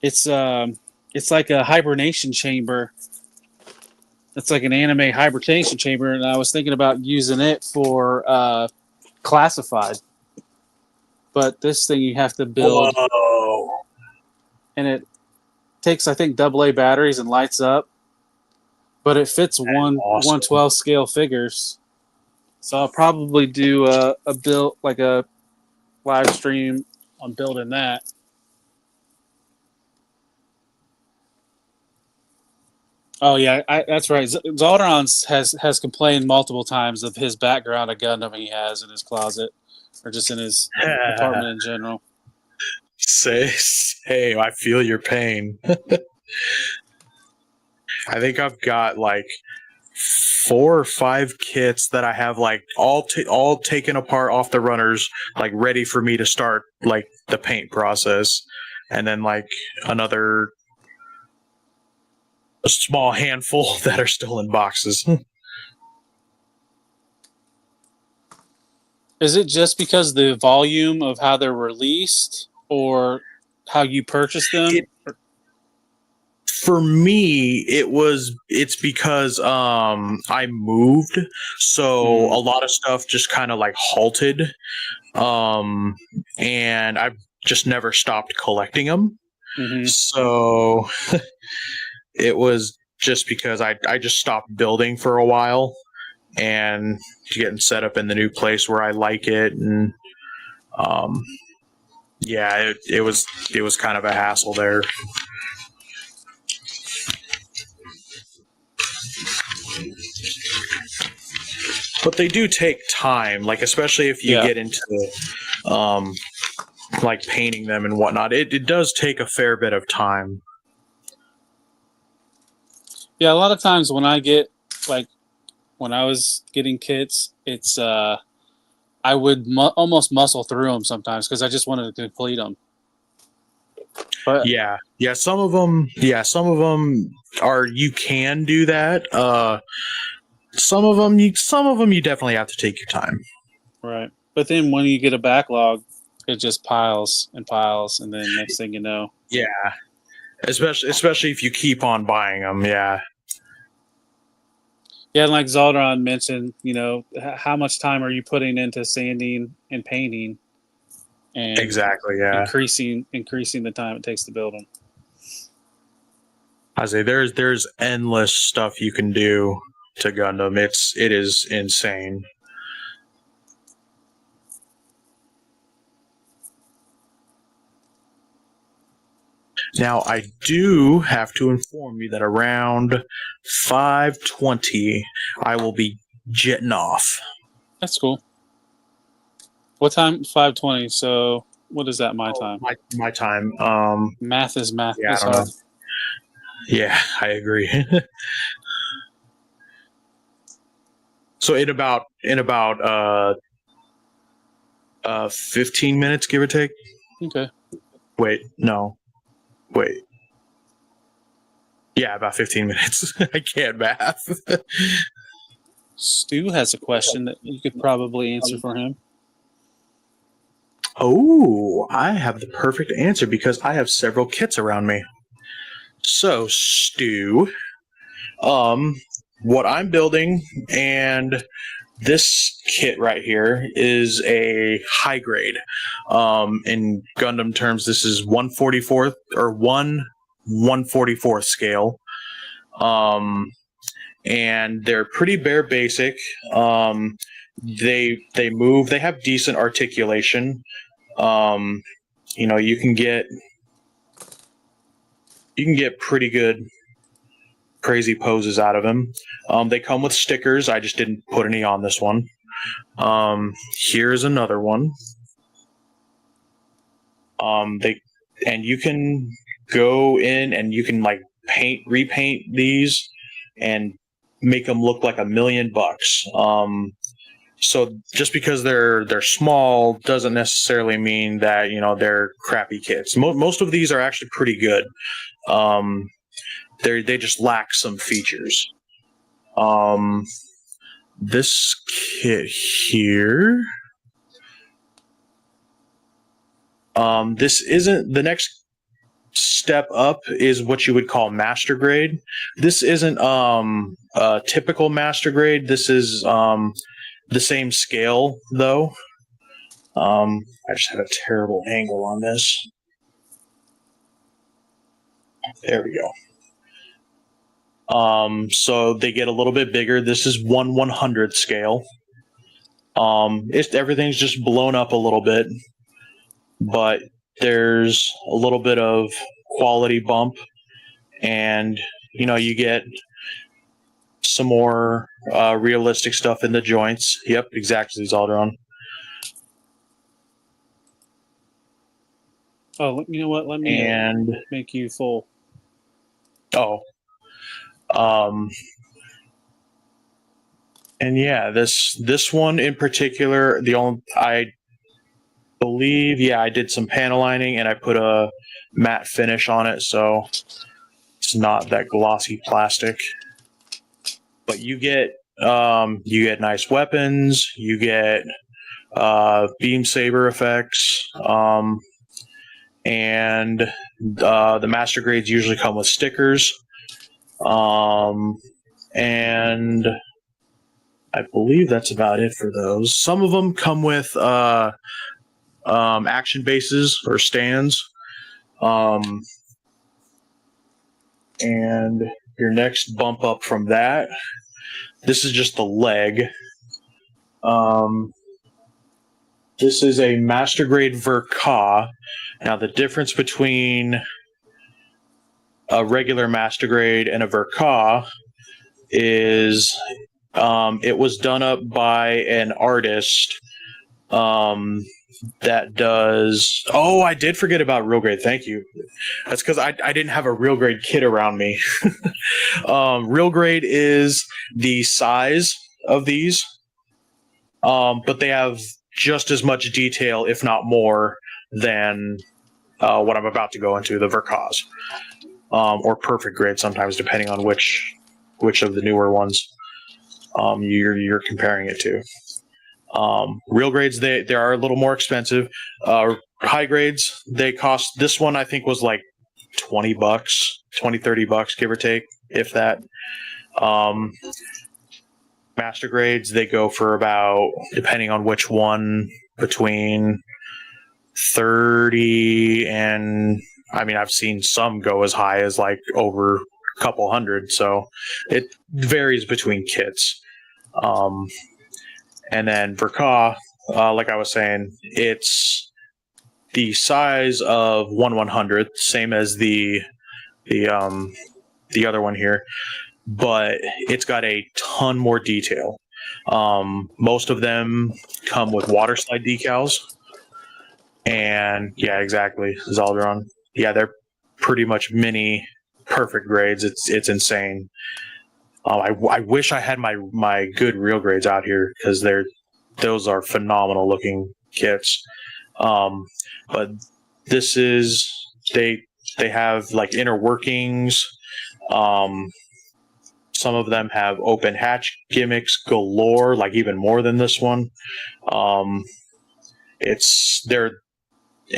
It's like a hibernation chamber. It's like an anime hibernation chamber, and I was thinking about using it for classified. But this thing you have to build, and it takes I think AA batteries and lights up. But it fits awesome. 1/12 scale figures. So I'll probably do a build, like a live stream on building that. Oh yeah, that's right. Zeldron has complained multiple times of his background of Gundam he has in his closet, or just in his apartment in general. Hey, I feel your pain. I think I've got like 4 or 5 kits that I have like all taken apart off the runners, like ready for me to start like the paint process, and then like a small handful that are still in boxes. Is it just because the volume of how they're released, or how you purchase them? For me, it's because I moved, so a lot of stuff just kind of like halted, and I've just never stopped collecting them. Mm-hmm. So it was just because I just stopped building for a while and getting set up in the new place where I like it, and yeah, it was kind of a hassle there. But they do take time, like especially if you get into like painting them and whatnot. It does take a fair bit of time. Yeah, a lot of times when I get when I was getting kits, it's I would almost muscle through them sometimes because I just wanted to complete them. But yeah, some of them are, you can do that. Some of them you definitely have to take your time. Right. But then when you get a backlog, it just piles and piles, and then next thing you know. Yeah. Especially if you keep on buying them, yeah. Yeah, and like Zeldron mentioned, how much time are you putting into sanding and painting? And exactly, yeah. Increasing the time it takes to build them. I say there's endless stuff you can do to Gundam. It is insane. Now I do have to inform you that around 5:20 I will be jetting off. That's cool. What time? 5:20. So what is that? My time. My time. Math is math. Yeah, I don't know. Yeah, I agree. So in about 15 minutes, give or take. Okay. Wait. Yeah, about 15 minutes. I can't math. Stu has a question that you could probably answer for him. Oh, I have the perfect answer because I have several kits around me. So, Stu, what I'm building, and this kit right here is a high grade. In Gundam terms, this is 1/44 or 1/144th scale. And they're pretty bare basic. they move. They have decent articulation. You know, you can get pretty good crazy poses out of them. They come with stickers. I just didn't put any on this one. Here's another one. You can go in and you can like repaint these and make them look like $1 million. So just because they're small doesn't necessarily mean that, you know, they're crappy kits. Most of these are actually pretty good. They just lack some features. This kit here. This isn't the next step up is what you would call master grade. This isn't a typical master grade. This is the same scale though. I just had a terrible angle on this. There we go. So they get a little bit bigger. This is 1/100 scale. Everything's just blown up a little bit, but there's a little bit of quality bump, and you know, you get some more realistic stuff in the joints. Yep, exactly, Zaldron. Oh, you know what? Let me make you full. Oh. And yeah, this one in particular, I believe, yeah, I did some panel lining and I put a matte finish on it, so it's not that glossy plastic. But you get nice weapons, you get beam saber effects, and the master grades usually come with stickers, and I believe that's about it for those. Some of them come with action bases or stands, and your next bump up from that, this is just the leg. This is a master grade Verka. Now the difference between a regular master grade and a Verka is it was done up by an artist that does. Oh, I did forget about real grade. Thank you. That's because I didn't have a real grade kit around me. Real grade is the size of these, but they have just as much detail, if not more, than what I'm about to go into, the Verkas, or perfect grade sometimes, depending on which of the newer ones you're comparing it to. Real grades, they are a little more expensive. High grades, they cost, this one I think was like $20, $30, give or take, if that. Master grades, they go for about, depending on which one, between 30 and, I mean, I've seen some go as high as like over a couple hundred, so it varies between kits. And then Verka, like I was saying, it's the size of 1/100th, same as the other one here, but it's got a ton more detail. Most of them come with water slide decals, and yeah, exactly, Zaldron. Yeah, they're pretty much mini perfect grades. It's insane. I wish I had my good real grades out here, because those are phenomenal looking kits. But this is, they have like inner workings. Some of them have open hatch gimmicks galore, like even more than this one. And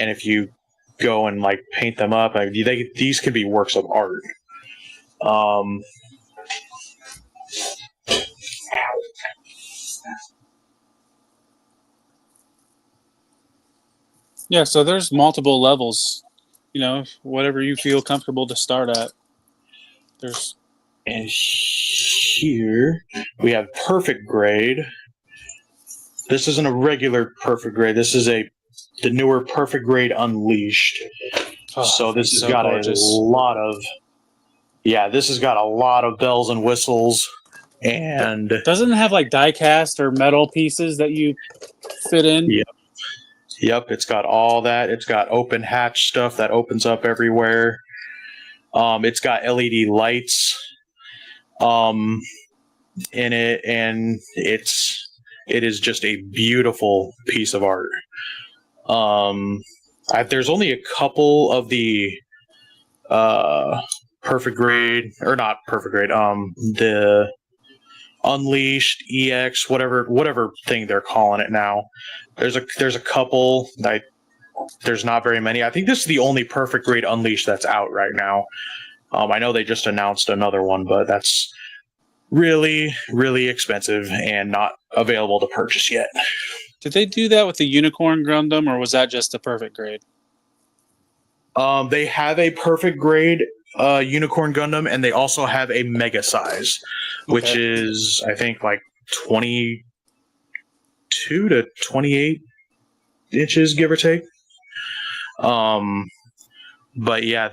if you go and like paint them up, these can be works of art. Yeah, so there's multiple levels, you know, whatever you feel comfortable to start at. And here we have perfect grade, This isn't a regular perfect grade. This is the newer perfect grade unleashed. Oh, So this has so got gorgeous. a lot of, this has got a lot of bells and whistles, and Doesn't it have like die cast or metal pieces that you fit in? yep, it's got all that. It's got open hatch stuff that opens up everywhere. It's got LED lights, in it, and it is just a beautiful piece of art. There's only a couple of the perfect grade, or not perfect grade, the Unleashed EX, whatever thing they're calling it now. There's a couple. There's not very many. I think this is the only perfect grade Unleashed that's out right now. I know they just announced another one, but that's really, really expensive and not available to purchase yet. Did they do that with the Unicorn Gundam, or was that just a perfect grade? They have a perfect grade Unicorn Gundam, and they also have a mega size, which is, I think, like 22 to 28 inches, give or take. But yeah,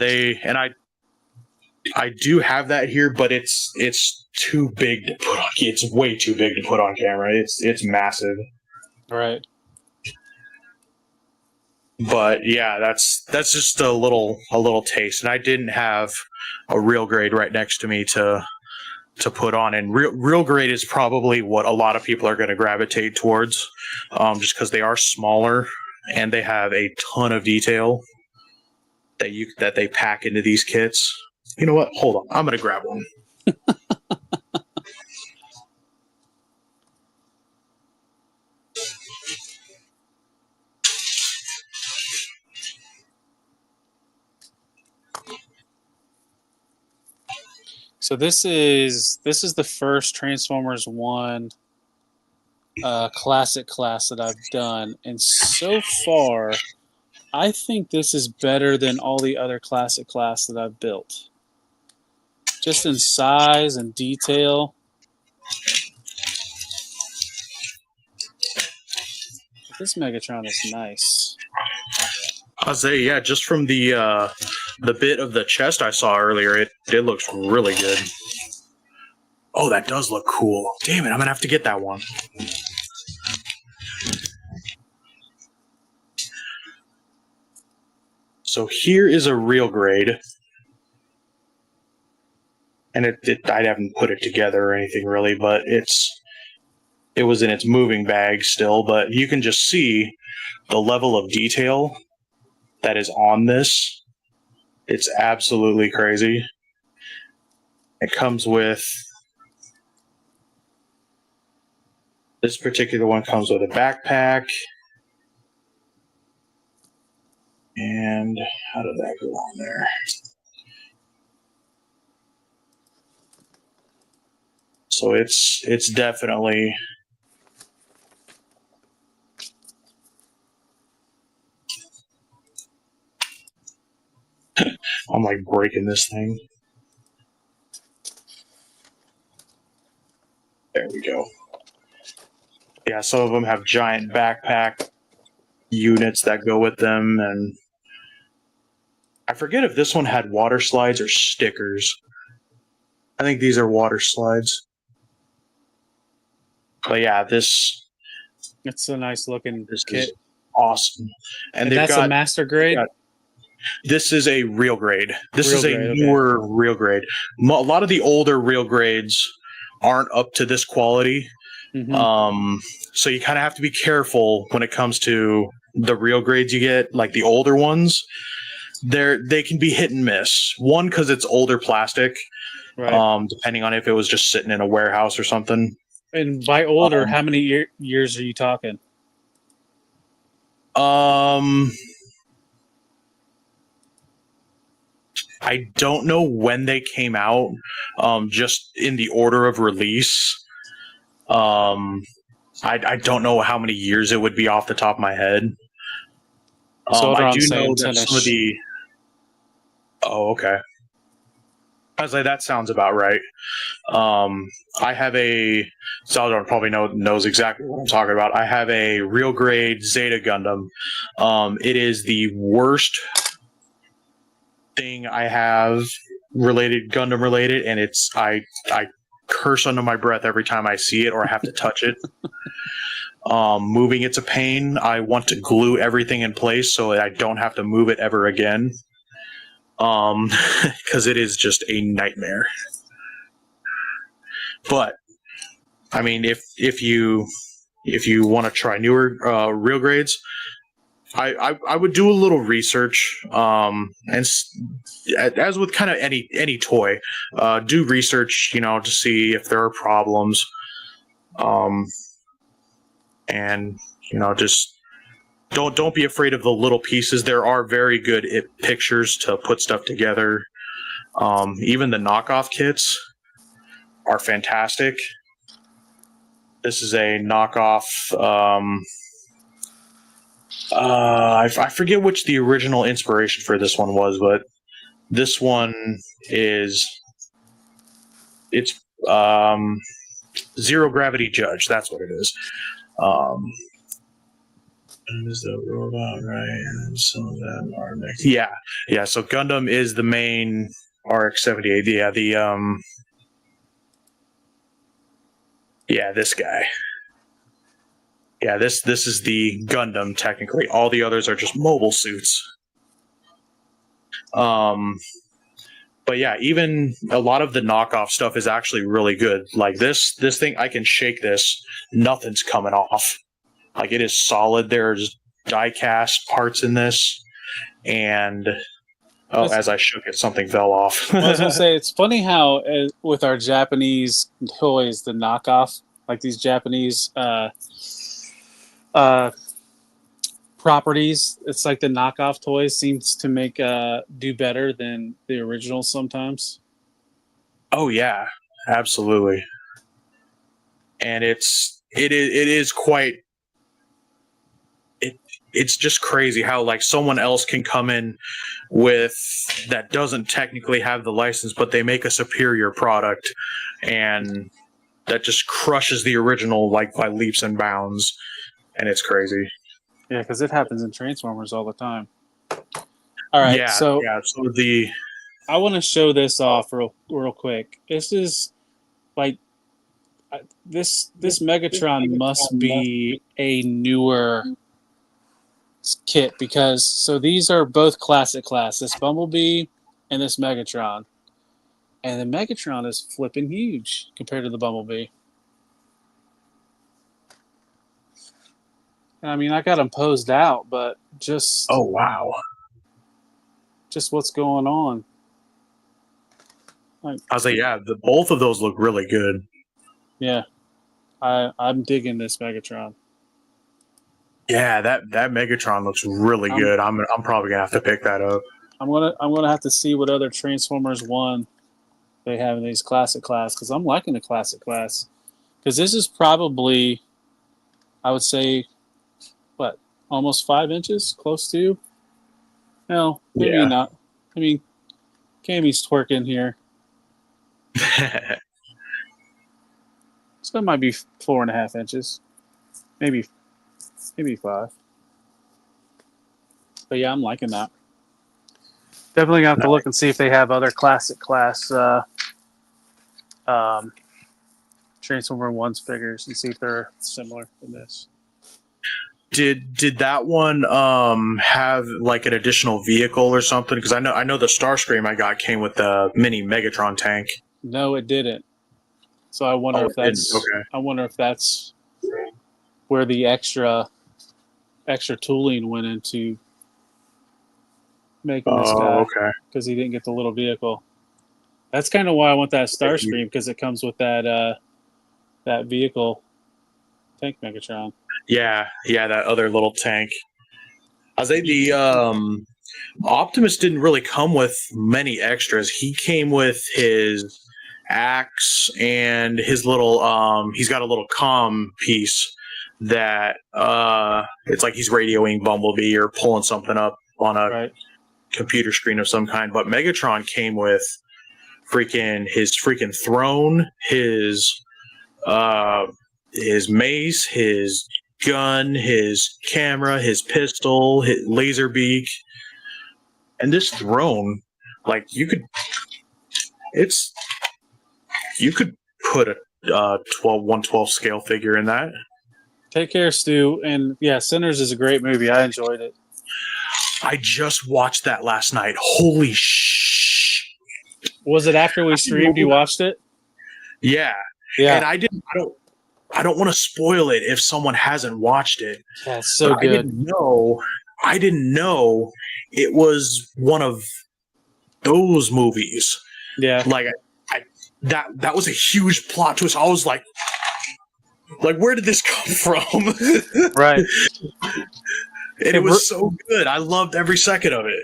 I do have that here, but it's too big to put on. It's way too big to put on camera. It's massive. Right. But yeah, that's just a little taste, and I didn't have a real grade right next to me to put on, and real grade is probably what a lot of people are going to gravitate towards, just because they are smaller and they have a ton of detail that they pack into these kits. You know what? Hold on, I'm going to grab one. So this is the first Transformers 1 classic class that I've done, and so far, I think this is better than all the other classic class that I've built. Just in size and detail. This Megatron is nice. I'll say, yeah, just from the bit of the chest I saw earlier, it looks really good. Oh, that does look cool. Damn it, I'm gonna have to get that one. So here is a real grade. And I haven't put it together or anything really, but it was in its moving bag still, but you can just see the level of detail that is on this. It's absolutely crazy. It comes with, this particular one comes with a backpack. And how did that go on there? So it's definitely, I'm like breaking this thing. There we go. Yeah, some of them have giant backpack units that go with them, and I forget if this one had water slides or stickers. I think these are water slides. But yeah, It's a nice looking kit. is awesome. And that's a master grade? This is a real grade. This is a newer real grade. A lot of the older real grades aren't up to this quality. Mm-hmm. So you kind of have to be careful when it comes to the real grades you get, like the older ones. They can be hit and miss. One, because it's older plastic, right. Depending on if it was just sitting in a warehouse or something. And by older, how many years are you talking? I don't know when they came out, just in the order of release. I don't know how many years it would be off the top of my head. So I do know that some of the... Oh, okay. I was like, that sounds about right. I have Salvador probably knows exactly what I'm talking about. I have a real grade Zeta Gundam. It is the worst thing I have Gundam related, and I curse under my breath every time I see it or I have to touch it. Moving it's a pain. I want to glue everything in place so that I don't have to move it ever again. Because it is just a nightmare. But I mean, if you want to try newer real grades, I would do a little research. And as with kind of any toy, do research, to see if there are problems. And just don't be afraid of the little pieces. There are very good pictures to put stuff together. Even the knockoff kits are fantastic. This is a knockoff. I forget which the original inspiration for this one was, but this one it's Zero Gravity Judge. That's what it is. Is the robot right? And some of them are next. Yeah. So Gundam is the main RX-78. This guy. Yeah, this is the Gundam technically. All the others are just mobile suits. But yeah, even a lot of the knockoff stuff is actually really good. Like this thing, I can shake this, nothing's coming off. Like it is solid. There's die-cast parts in this, and as I shook it, something fell off. I was gonna say it's funny how with our Japanese toys, the knockoff, like these Japanese properties, it's like the knockoff toys seems to make do better than the originals sometimes. Oh yeah, absolutely. And it is quite. It's just crazy how like someone else can come in with that doesn't technically have the license, but they make a superior product, and that just crushes the original like by leaps and bounds, and it's crazy. Yeah, because it happens in Transformers all the time. All right, so I want to show this off real quick. This is like this Megatron must be a newer kit because these are both classic class, this Bumblebee and this Megatron, and the Megatron is flipping huge compared to the Bumblebee. I mean, I got them posed out, but just oh wow, just what's going on. I was like, yeah, both of those look really good. Yeah, I'm digging this Megatron. Yeah, that Megatron looks really good. I'm probably gonna have to pick that up. I'm gonna have to see what other Transformers 1 they have in these classic class because I'm liking the classic class because this is probably, I would say, what, almost 5 inches, close to. No, maybe not. I mean, Cammy's twerking here. So it might be 4.5 inches, maybe 5. But yeah, I'm liking that. Definitely have to look and see if they have other classic class Transformer 1's figures and see if they're similar to this. Did that one have like an additional vehicle or something? Because I know the Starscream I got came with the mini Megatron tank. No, it didn't. So I wonder if that's okay. I wonder if that's where the extra tooling went into making this guy. Okay. Because he didn't get the little vehicle. That's kind of why I want that Starscream because it comes with that vehicle tank Megatron. Yeah, that other little tank. I was like, the Optimus didn't really come with many extras. He came with his axe and his little he's got a little comm piece that it's like he's radioing Bumblebee or pulling something up on a computer screen of some kind. But Megatron came with his freaking throne, his mace, his gun, his camera, his pistol, his laser beak, and this throne. Like you could put a 1/12 scale figure in that. Take care, Stu. And yeah, Sinners is a great movie. I enjoyed it. I just watched that last night. Holy sh! Was it after we streamed? You watched it? Yeah, Yeah. And I don't want to spoil it if someone hasn't watched it. Yeah, it's so But good. I didn't know it was one of those movies. Yeah. Like that was a huge plot twist. I was like where did this come from? Right. And it was so good. I loved every second of it.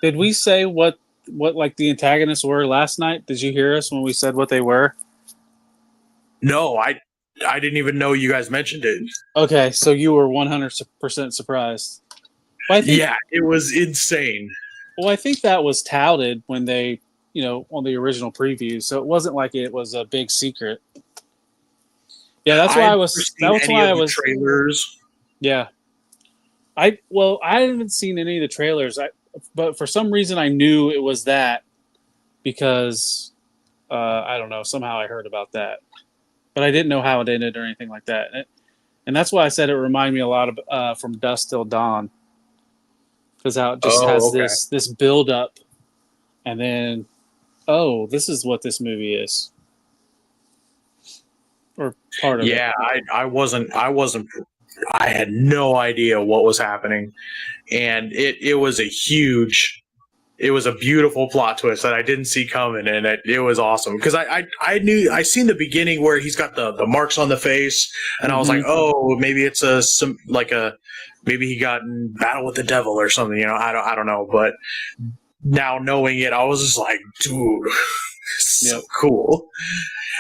Did we say what like the antagonists were last night? Did you hear us when we said what they were? No, I didn't even know you guys mentioned it. Okay, so you were 100% surprised. Well, Yeah, it was insane. Well, I think that was touted when they, on the original preview, so it wasn't like it was a big secret. Yeah, that's why I was. That's why I was. Trailers. Yeah, I haven't seen any of the trailers. But for some reason I knew it was that because I don't know. Somehow I heard about that, but I didn't know how it ended or anything like that. And that's why I said it reminded me a lot of From Dusk Till Dawn, because how it just has this build up, and then this is what this movie is. Or part of it. Yeah, I wasn't. I had no idea what was happening, and it was a beautiful plot twist that I didn't see coming, and it was awesome because I seen the beginning where he's got the marks on the face, and I was like, oh, maybe it's maybe he got in battle with the devil or something, I don't know, but now knowing it, I was just like, dude, so cool.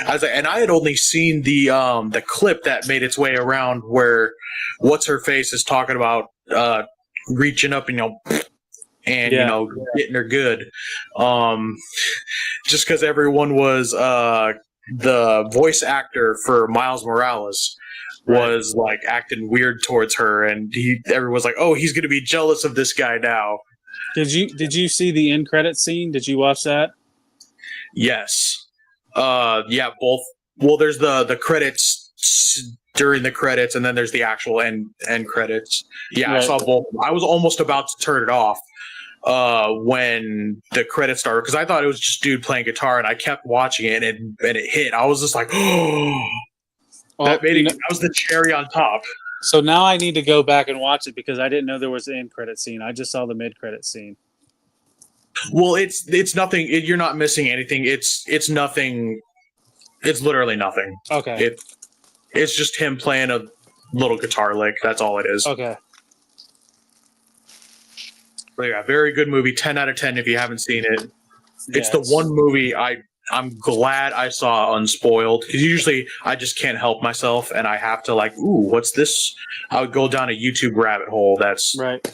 I was like, and I had only seen the clip that made its way around where what's her face is talking about reaching up and getting her good. Just because everyone was the voice actor for Miles Morales was like acting weird towards her, and everyone was like, oh, he's going to be jealous of this guy now. Did you see the end credit scene? Did you watch that? Yes. Yeah, both. Well, there's the credits during the credits, and then there's the actual end credits. Yeah, right. I saw both. I was almost about to turn it off when the credits started because I thought it was just dude playing guitar, and I kept watching it, and it hit. I was just like, oh, that was the cherry on top. So now I need to go back and watch it because I didn't know there was an end credit scene. I just saw the mid credit scene. Well, it's nothing. You're not missing anything. It's nothing. It's literally nothing. Okay. It's just him playing a little guitar lick. That's all it is. Okay. But yeah, very good movie. 10 out of 10 if you haven't seen it. It's the one movie I'm glad I saw unspoiled because usually I just can't help myself and I have to like, ooh, what's this? I would go down a YouTube rabbit hole that's right.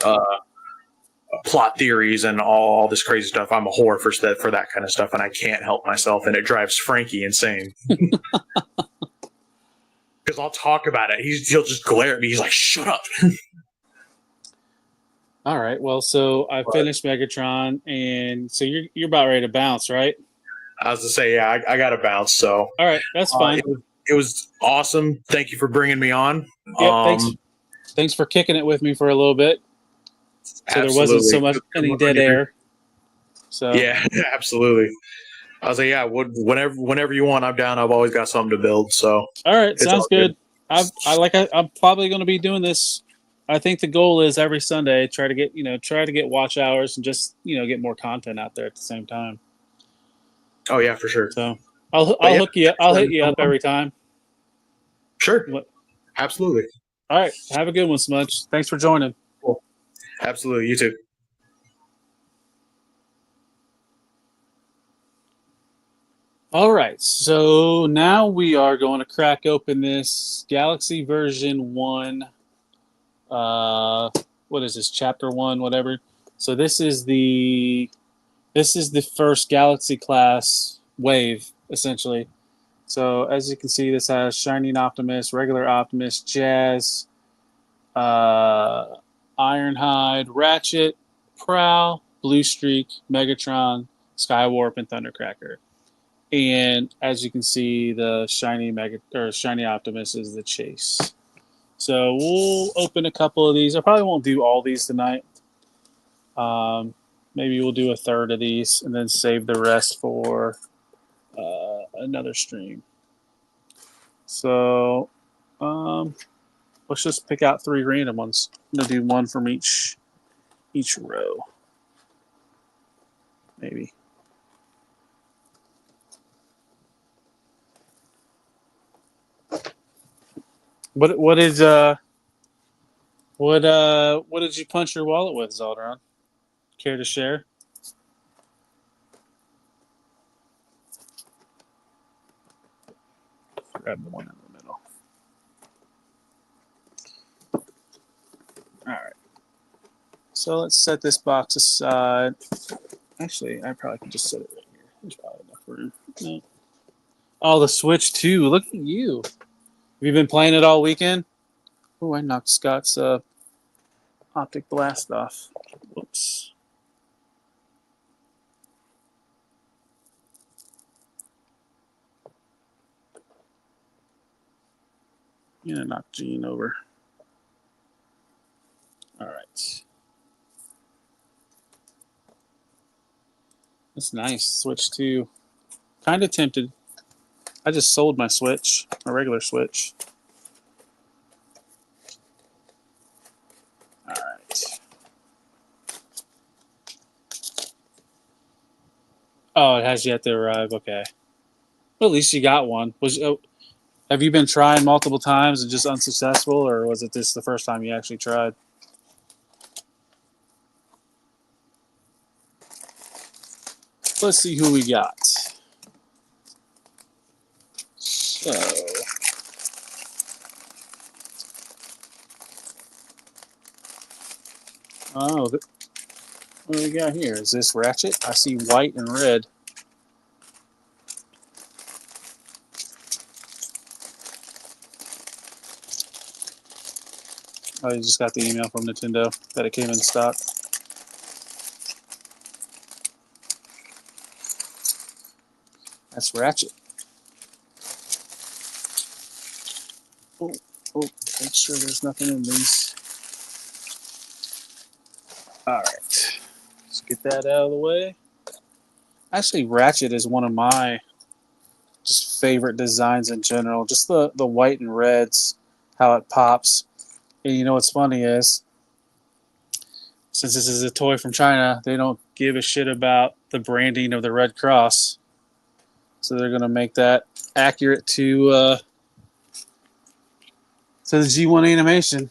Plot theories and all this crazy stuff. I'm a whore for that kind of stuff, and I can't help myself, and it drives Frankie insane. Because I'll talk about it, he'll just glare at me. He's like, "Shut up." All right. Well, so I finished Megatron, and so you're about ready to bounce, right? I was to say, yeah, I got to bounce. So all right, that's fine. It was awesome. Thank you for bringing me on. Yeah, thanks for kicking it with me for a little bit. So there wasn't so much any dead air. So yeah, absolutely. I was like, yeah, whenever you want, I'm down. I've always got something to build. So all right, sounds good. I'm probably going to be doing this. I think the goal is every Sunday try to get watch hours and just get more content out there at the same time. Oh yeah, for sure. So I'll hook you. I'll hit you up every time. Sure. Absolutely. All right. Have a good one, Smudge. Thanks for joining. Cool. Absolutely. You too. All right. So now we are going to crack open this Galaxy version 1. What is this? Chapter 1, whatever. So this is the first Galaxy class wave, essentially. So as you can see, this has Shining Optimus, regular Optimus, Jazz, Ironhide, Ratchet, Prowl, Blue Streak, Megatron, Skywarp, and Thundercracker. And as you can see, the shiny Optimus is the chase. So we'll open a couple of these. I probably won't do all these tonight. Maybe we'll do a third of these and then save the rest for another stream. So let's just pick out 3 random ones. I'm gonna do one from each row. Maybe. What did you punch your wallet with, Zaldron? Care to share? Grab the one in the middle. All right. So let's set this box aside. Actually, I probably can just set it right here. There's probably enough room. No. Oh, the Switch 2. Look at you. Have you been playing it all weekend? Oh, I knocked Scott's optic blast off. Whoops. I'm gonna knock Gene over. All right. That's nice. Switch 2. Kind of tempted. I just sold my Switch, my regular Switch. All right. Oh, it has yet to arrive. Okay. Well, at least you got one. Have you been trying multiple times and just unsuccessful, or was it this the first time you actually tried? Let's see who we got. So, what do we got here? Is this Ratchet? I see white and red. Oh, you just got the email from Nintendo that it came in stock. That's Ratchet. Oh, make sure there's nothing in these. All right, let's get that out of the way. Actually, Ratchet is one of my just favorite designs in general. Just the white and reds, how it pops. And you know what's funny is, since this is a toy from China, they don't give a shit about the branding of the Red Cross. So they're going to make that accurate to the G1 animation.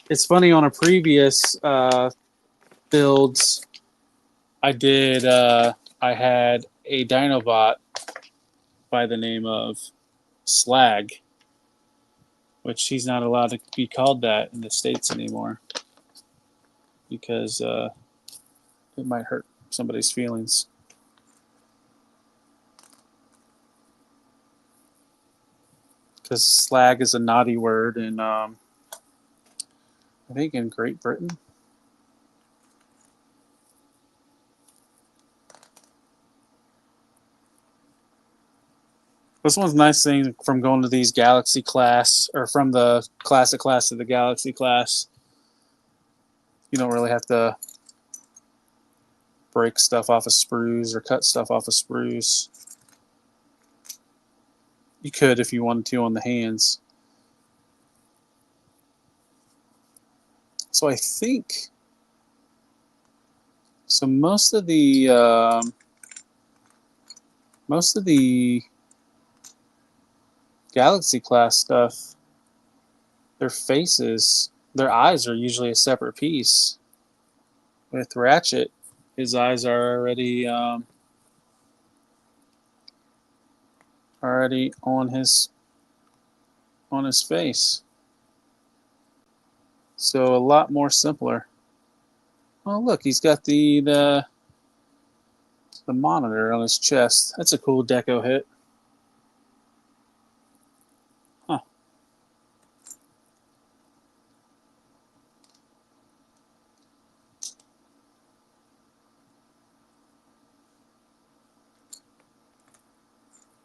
It's funny, on a previous builds I did, I had a Dinobot by the name of Slag, which he's not allowed to be called that in the States anymore because it might hurt somebody's feelings. Because slag is a naughty word in, I think, in Great Britain. This one's a nice thing from going to these Galaxy class, or from the Classic class to the Galaxy class. You don't really have to break stuff off of sprues or cut stuff off of sprues. You could if you wanted to on the hands. So I think, so most of the Galaxy class stuff, their faces, their eyes are usually a separate piece. With Ratchet, his eyes are already on his face. So a lot more simpler. Oh, look, he's got the the monitor on his chest. That's a cool deco hit. Huh.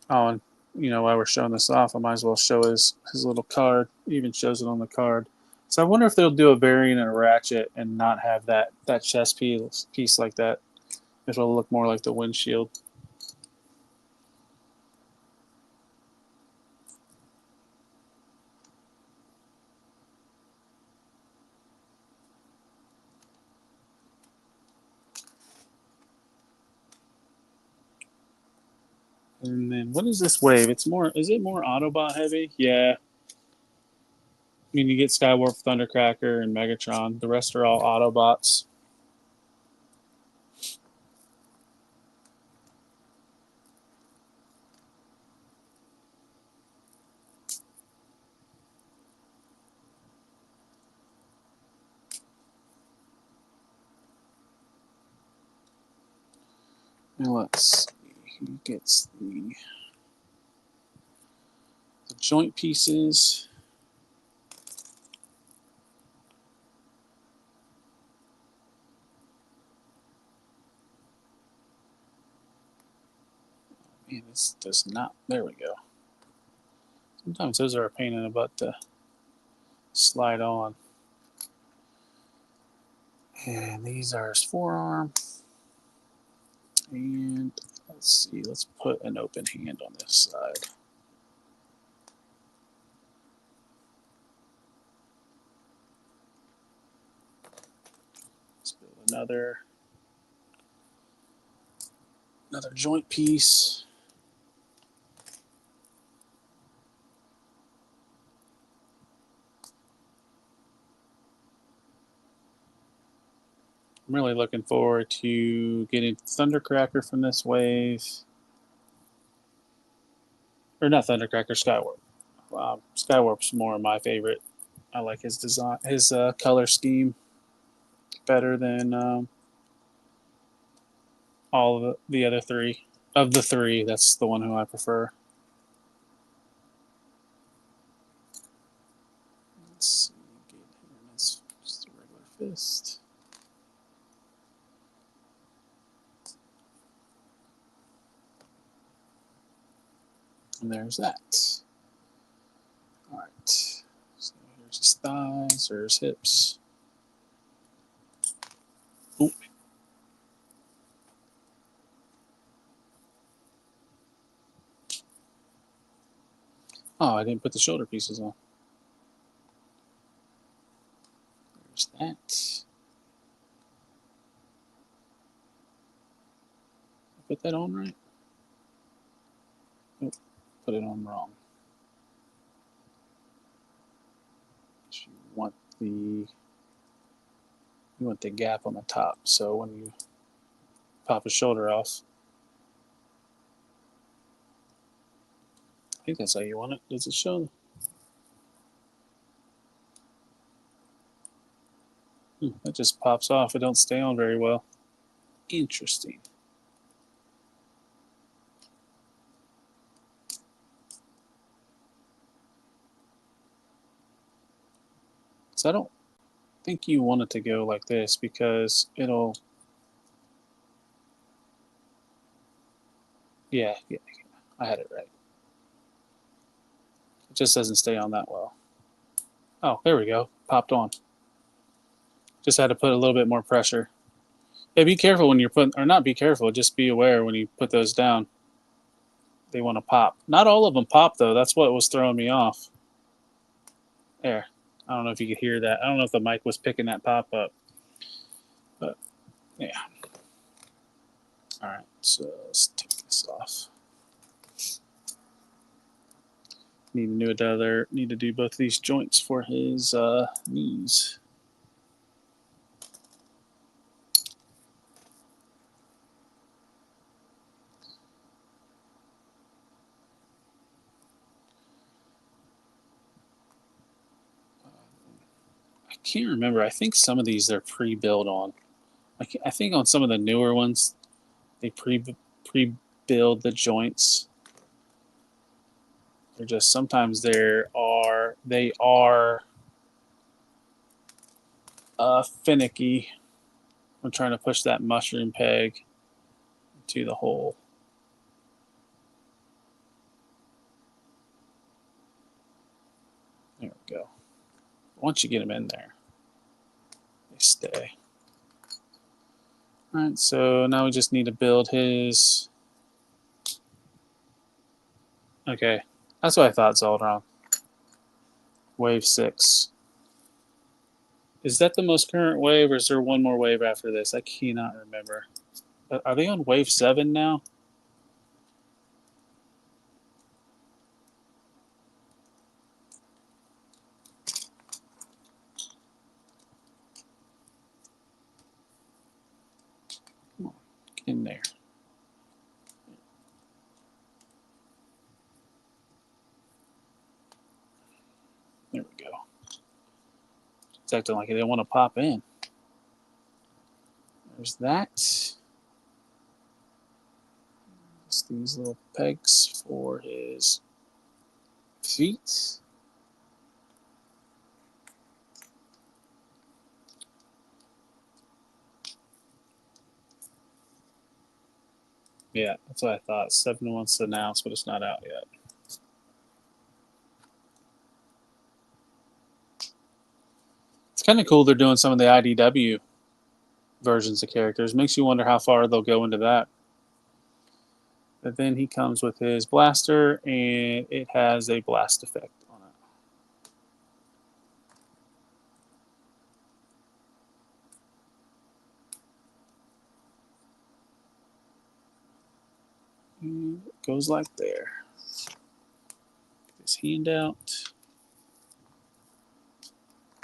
Oh, and while we're showing this off, I might as well show his little card. It even shows it on the card. So I wonder if they'll do a variant of Ratchet and not have that chest piece like that. If it'll look more like the windshield. And then what is this wave? Is it more Autobot heavy? Yeah. I mean, you get Skywarp, Thundercracker, and Megatron. The rest are all Autobots. Now let's see. He gets the joint pieces. Man, this does not. There we go. Sometimes those are a pain in the butt to slide on. And these are his forearm. And let's see. Let's put an open hand on this side. Let's build another joint piece. I'm really looking forward to getting Thundercracker from this wave. Or not Thundercracker, Skywarp. Skywarp's more my favorite. I like his design, his color scheme better than all of the other three. Of the three, that's the one who I prefer. Let's see. That's just a regular fist. And there's that. All right. So here's his thighs, there's hips. Oop. Oh, I didn't put the shoulder pieces on. There's that. Put that on right? Nope, put it on wrong. You want the gap on the top, so when you pop a shoulder off, I think that's how you want it. Does it show? That just pops off. It don't stay on very well. Interesting. So I don't think you want it to go like this because it'll. Yeah, I had it right. It just doesn't stay on that well. Oh, there we go. Popped on. Just had to put a little bit more pressure. Yeah, be careful when you're putting, or not be careful, just be aware when you put those down. They want to pop. Not all of them pop, though. That's what was throwing me off. There. I don't know if you could hear that. I don't know if the mic was picking that pop up. But, yeah. All right, so let's take this off. Need to do both of these joints for his knees. I can't remember. I think some of these they're pre-built on. I think on some of the newer ones, They pre-build the joints. They're just sometimes they are finicky. I'm trying to push that mushroom peg to the hole. There we go. Once you get them in there, they stay. All right, so now we just need to build his. Okay, that's what I thought, Zoldron. Wave 6. Is that the most current wave, or is there one more wave after this? I cannot remember. Are they on wave 7 now? Come on, get in there. There we go. It's acting like it didn't want to pop in. There's that. Just these little pegs for his feet. Yeah, that's what I thought. 7 wants to announce, but it's not out yet. It's kind of cool they're doing some of the IDW versions of characters. Makes you wonder how far they'll go into that. But then he comes with his blaster, and it has a blast effect on it. And it goes like there. Get his hand out.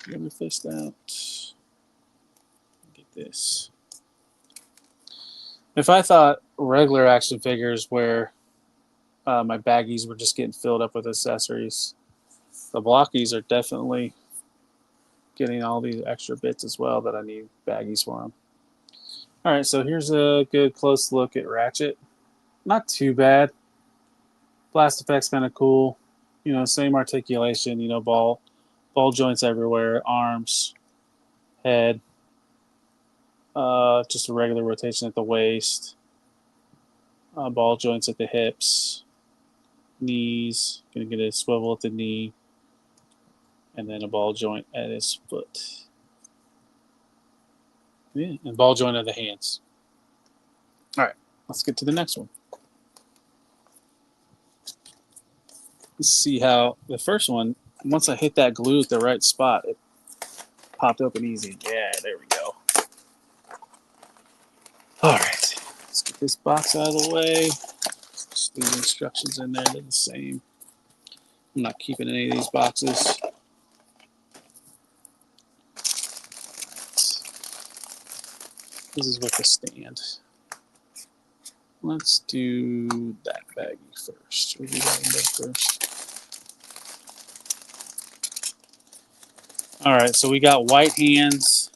The other fist out. Get this. If I thought regular action figures where my baggies were just getting filled up with accessories, the Blokees are definitely getting all these extra bits as well that I need baggies for them. All right, so here's a good close look at Ratchet. Not too bad. Blast effect's kind of cool. You know, same articulation. You know, ball joints everywhere, arms, head. Just a regular rotation at the waist. Ball joints at the hips, knees. Gonna get a swivel at the knee, and then a ball joint at his foot. Yeah, and ball joint at the hands. All right, let's get to the next one. Let's see how the first one. Once I hit that glue at the right spot, it popped open easy. Yeah, there we go. All right, let's get this box out of the way. Just leave the instructions in there. They're the same. I'm not keeping any of these boxes. This is with the stand. Let's do that baggie first. We'll do that one first. All right, so we got white hands.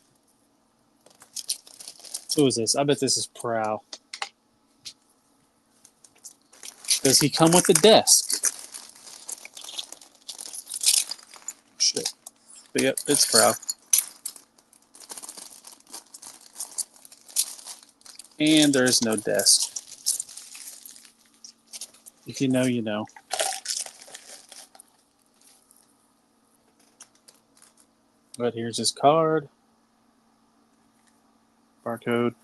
Who is this? I bet this is Prowl. Does he come with the desk? Shit. But yep, it's Prowl. And there is no desk. If you know, you know. But here's his card. Barcode.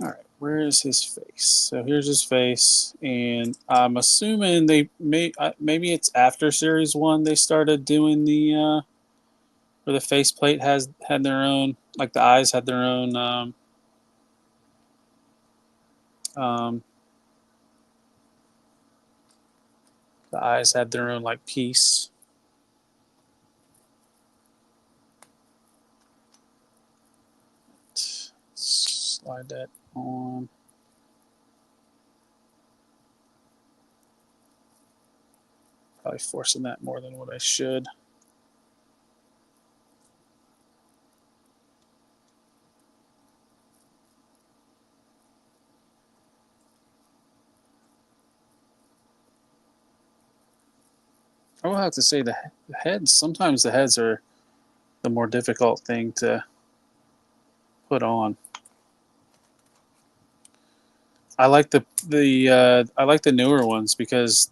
All right, where is his face? So here's his face, and I'm assuming they maybe it's after Series 1 they started doing the where the faceplate had their own, like the eyes had their own the eyes had their own like piece. Slide that on. Probably forcing that more than what I should. I will have to say the heads. Sometimes the heads are the more difficult thing to put on. I like the I like the newer ones because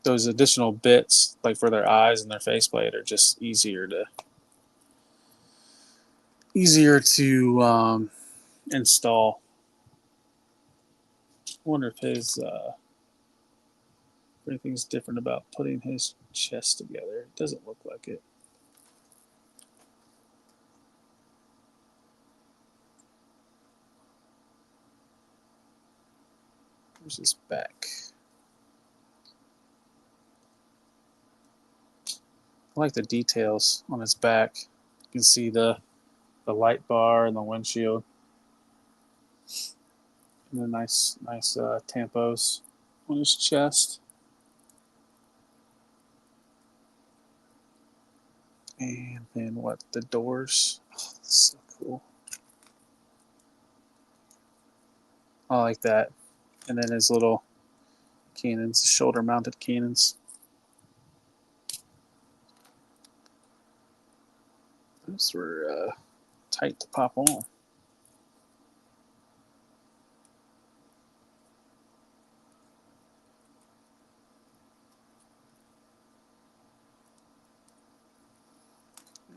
those additional bits like for their eyes and their faceplate are just easier to install. I wonder if his anything's different about putting his chest together. It doesn't look like it. Where's his back? I like the details on his back. You can see the light bar and the windshield. And the nice tampos on his chest. And then what? The doors. Oh, that's so cool. I like that. And then his little cannons, shoulder-mounted cannons. Those were tight to pop on.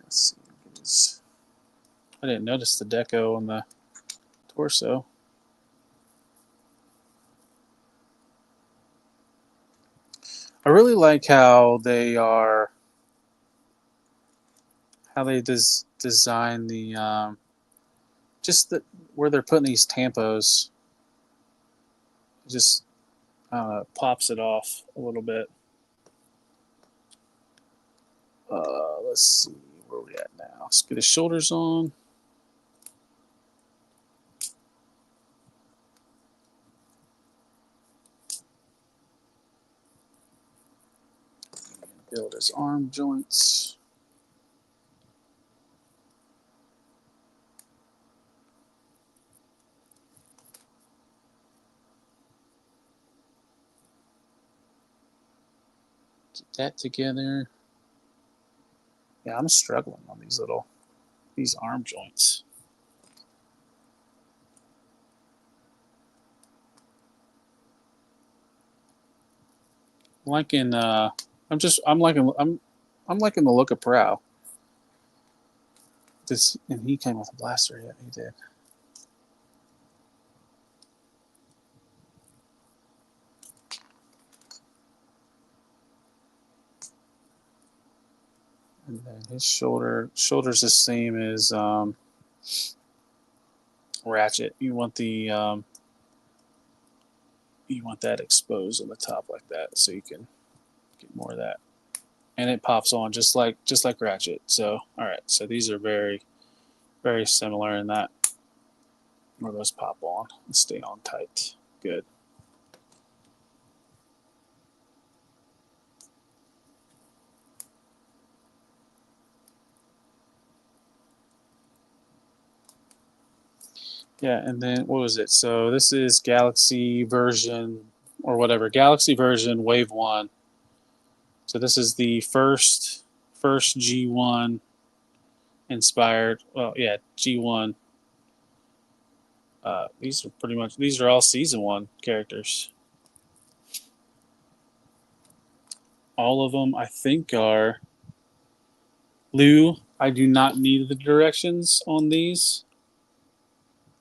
Let's see. I didn't notice the deco on the torso. I really like how they design the where they're putting these tampos. It just pops it off a little bit. Let's see where we at now. Let's get his shoulders on. Build his arm joints. Get that together. Yeah, I'm struggling on these arm joints. I'm liking the look of Prow. And he came with a blaster. Yeah, he did. And then his shoulder's the same as Ratchet. You want that exposed on the top like that, so you can get more of that. And it pops on just like Ratchet. So all right, so these are very, very similar in that where those pop on and stay on tight. Good. Yeah, and then what was it? So this is Galaxy version or whatever, Galaxy version Wave 1. So this is the first G1 inspired. Well, yeah, G1. These are all season 1 characters. All of them, I think, are Lou. I do not need the directions on these.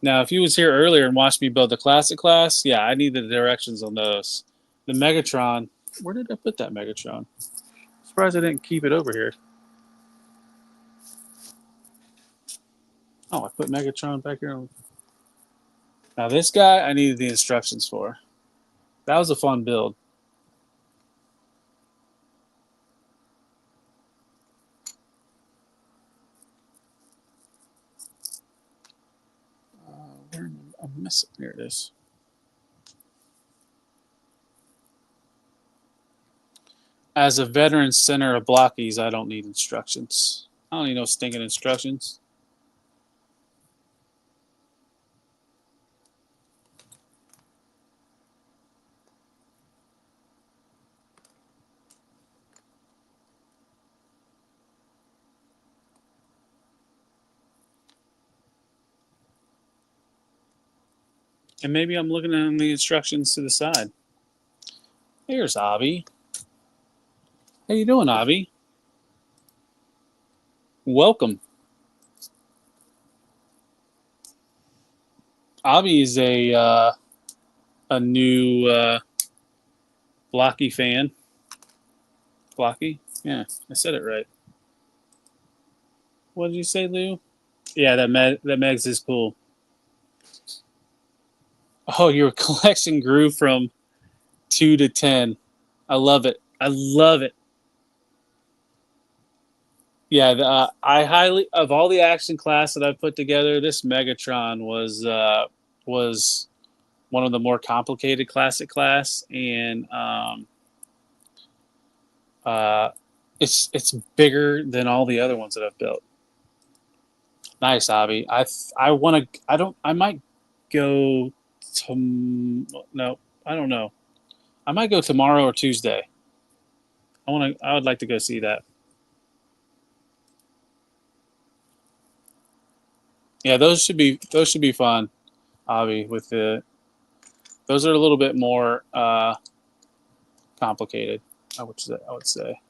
Now, if you was here earlier and watched me build the classic class, yeah, I need the directions on those. The Megatron, where did I put that Megatron? Surprised I didn't keep it over here. Oh, I put Megatron back here. Now this guy, I needed the instructions for. That was a fun build. I'm missing. Here it is. As a veteran center of Blokees, I don't need instructions. I don't need no stinking instructions. And maybe I'm looking at the instructions to the side. Here's Avi. How you doing, Avi? Welcome. Avi is a new Blocky fan. Blocky? Yeah, I said it right. What did you say, Lou? Yeah, that Megs is cool. Oh, your collection grew from 2 to 10. I love it. I love it. Yeah, I highly of all the action class that I've put together, this Megatron was one of the more complicated classic class, and it's bigger than all the other ones that I've built. Nice, Avi. I want to. I don't. I might go to. No, I don't know. I might go tomorrow or Tuesday. I would like to go see that. Yeah, those should be fun, Avi. Those are a little bit more complicated. I would say,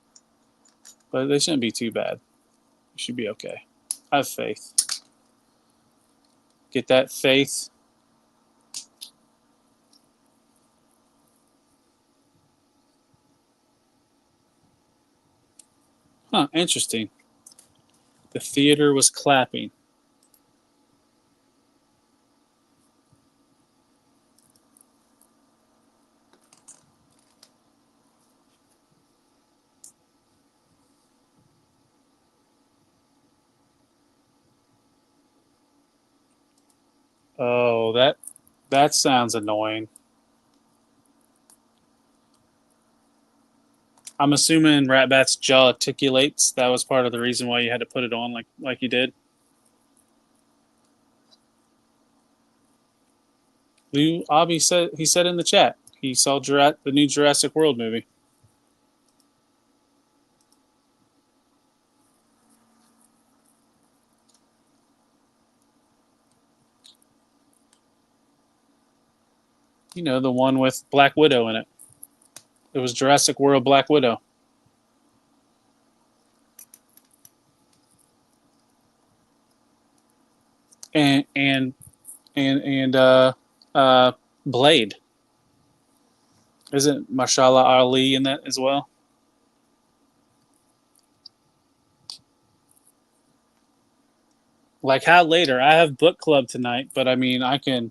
but they shouldn't be too bad. It should be okay. I have faith. Get that faith. Huh, interesting. The theater was clapping. Oh, that sounds annoying. I'm assuming Ratbat's jaw articulates. That was part of the reason why you had to put it on like you did. Lou Avi said in the chat he saw the new Jurassic World movie. You know, the one with Black Widow in it. It was Jurassic World Black Widow. And Blade. Isn't Mashallah Ali in that as well? Like how later? I have book club tonight, but I mean I can,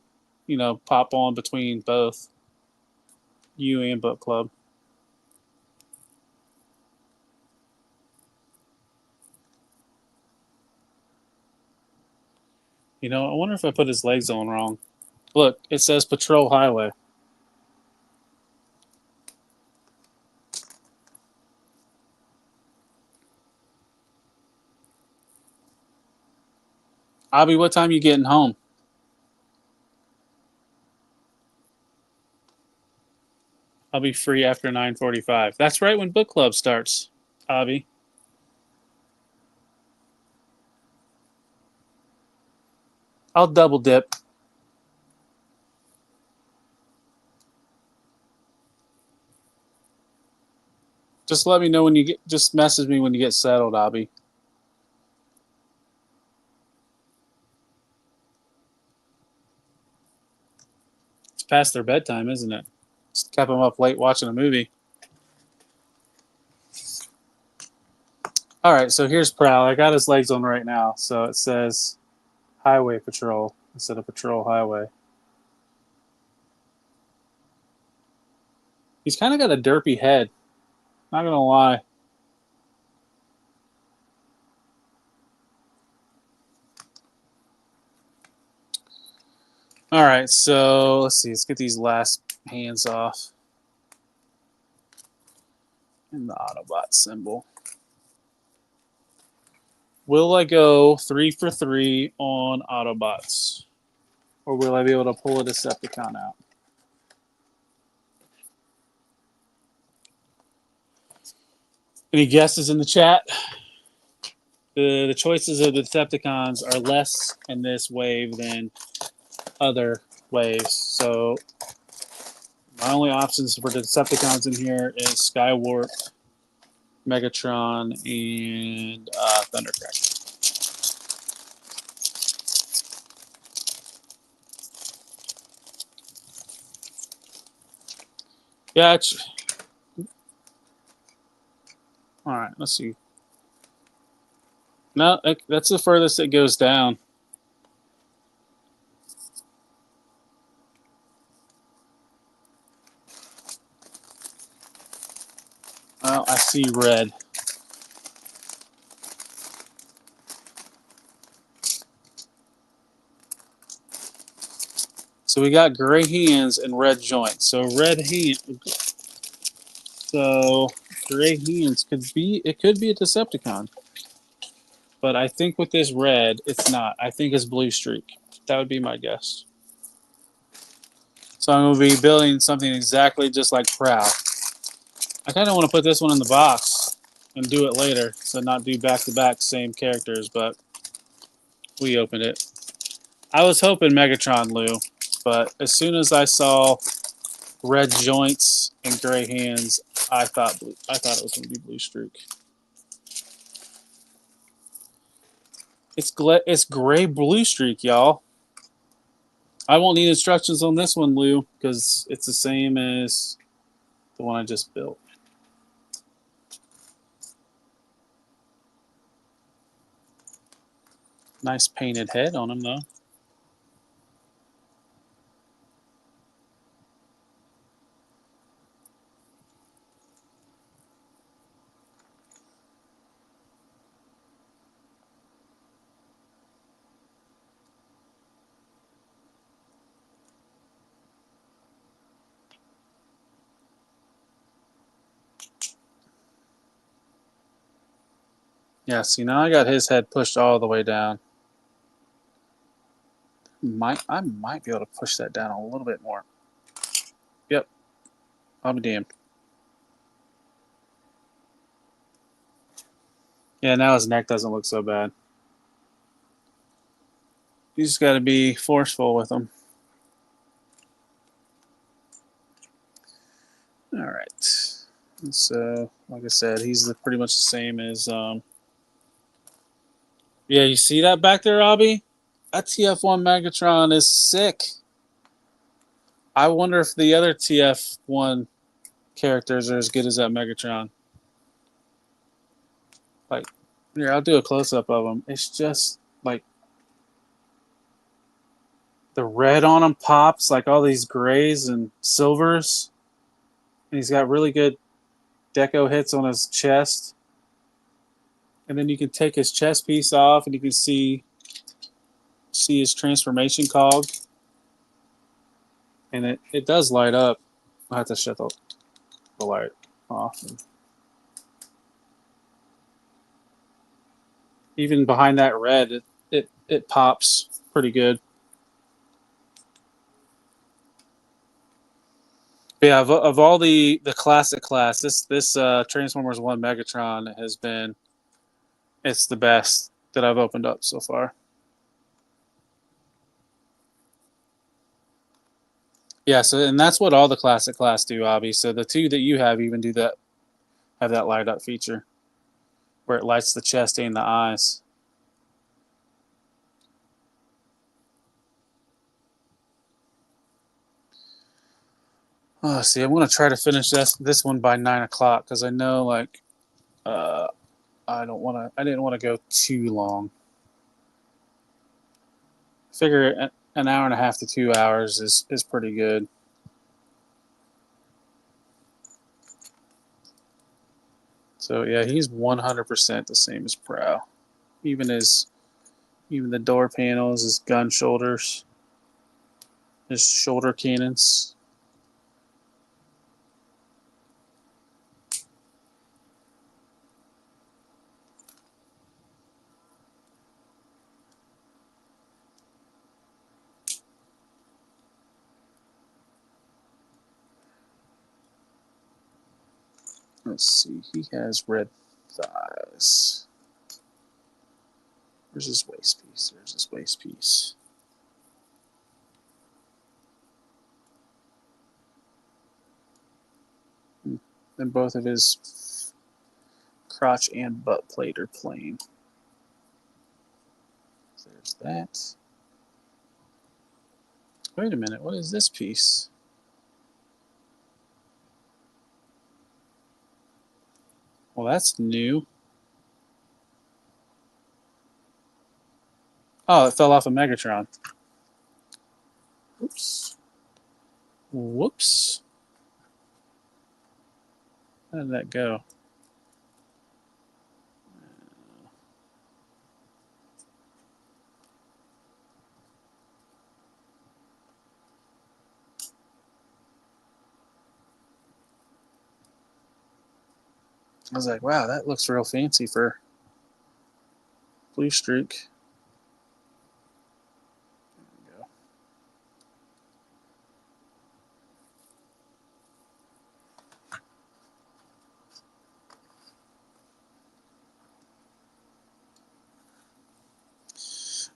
pop on between both you and book club. I wonder if I put his legs on wrong. Look, it says Patrol Highway. Abby, what time you getting home? I'll be free after 9:45. That's right when book club starts, Abby. I'll double dip. Just let me know when just message me when you get settled, Abby. It's past their bedtime, isn't it? Just kept them up late watching a movie. All right, so here's Prowl. I got his legs on right now. So it says Highway Patrol instead of Patrol Highway. He's kind of got a derpy head. Not going to lie. All right, so let's see. Let's get these last hands off. And the Autobot symbol. Will I go 3 for 3 on Autobots? Or will I be able to pull a Decepticon out? Any guesses in the chat? The choices of the Decepticons are less in this wave than other waves. So my only options for the Decepticons in here is Skywarp, Megatron, and Thundercracker. Yeah, all right. Let's see. No, that's the furthest it goes down. Well, I see red. So we got gray hands and red joints. So gray hands could be a Decepticon. But I think with this red, it's not. I think it's blue streak. That would be my guess. So I'm going to be building something exactly just like Prowl. I kind of want to put this one in the box and do it later. So not do back-to-back same characters, but we opened it. I was hoping Megatron, Lou, but as soon as I saw red joints and gray hands, I thought it was going to be blue streak. It's gray blue streak, y'all. I won't need instructions on this one, Lou, because it's the same as the one I just built. Nice painted head on him, though. Yeah, see, now I got his head pushed all the way down. I might be able to push that down a little bit more. Yep. I'll be damned. Yeah, now his neck doesn't look so bad. You just got to be forceful with him. All right. So, like I said, he's pretty much the same as... Yeah, you see that back there, Robbie? That TF1 Megatron is sick. I wonder if the other TF1 characters are as good as that Megatron. Like, here, I'll do a close-up of him. It's just, like, the red on him pops, like all these grays and silvers. And he's got really good deco hits on his chest. And then you can take his chest piece off, and you can see his transformation cog. And it does light up. I have to shut the light off. Even behind that red, it pops pretty good. But yeah, of all the classic class, this Transformers 1 Megatron has been, it's the best that I've opened up so far. Yeah, so and that's what all the classic class do, Abby. So the two that you have even have that light up feature where it lights the chest and the eyes. Oh, see, I'm gonna try to finish this one by 9 o'clock because I know like I didn't want to go too long. I figure an hour and a half to 2 hours is pretty good. So yeah, he's 100% the same as Prowl. Even the door panels, his gun shoulders, his shoulder cannons. Let's see, he has red thighs. Where's his waist piece? There's his waist piece. Then both of his crotch and butt plate are plain. So there's that. Wait a minute, what is this piece? Well, that's new. Oh, it fell off of Megatron. Oops. Whoops. How did that go? I was like, wow, that looks real fancy for Blue Streak. There we go.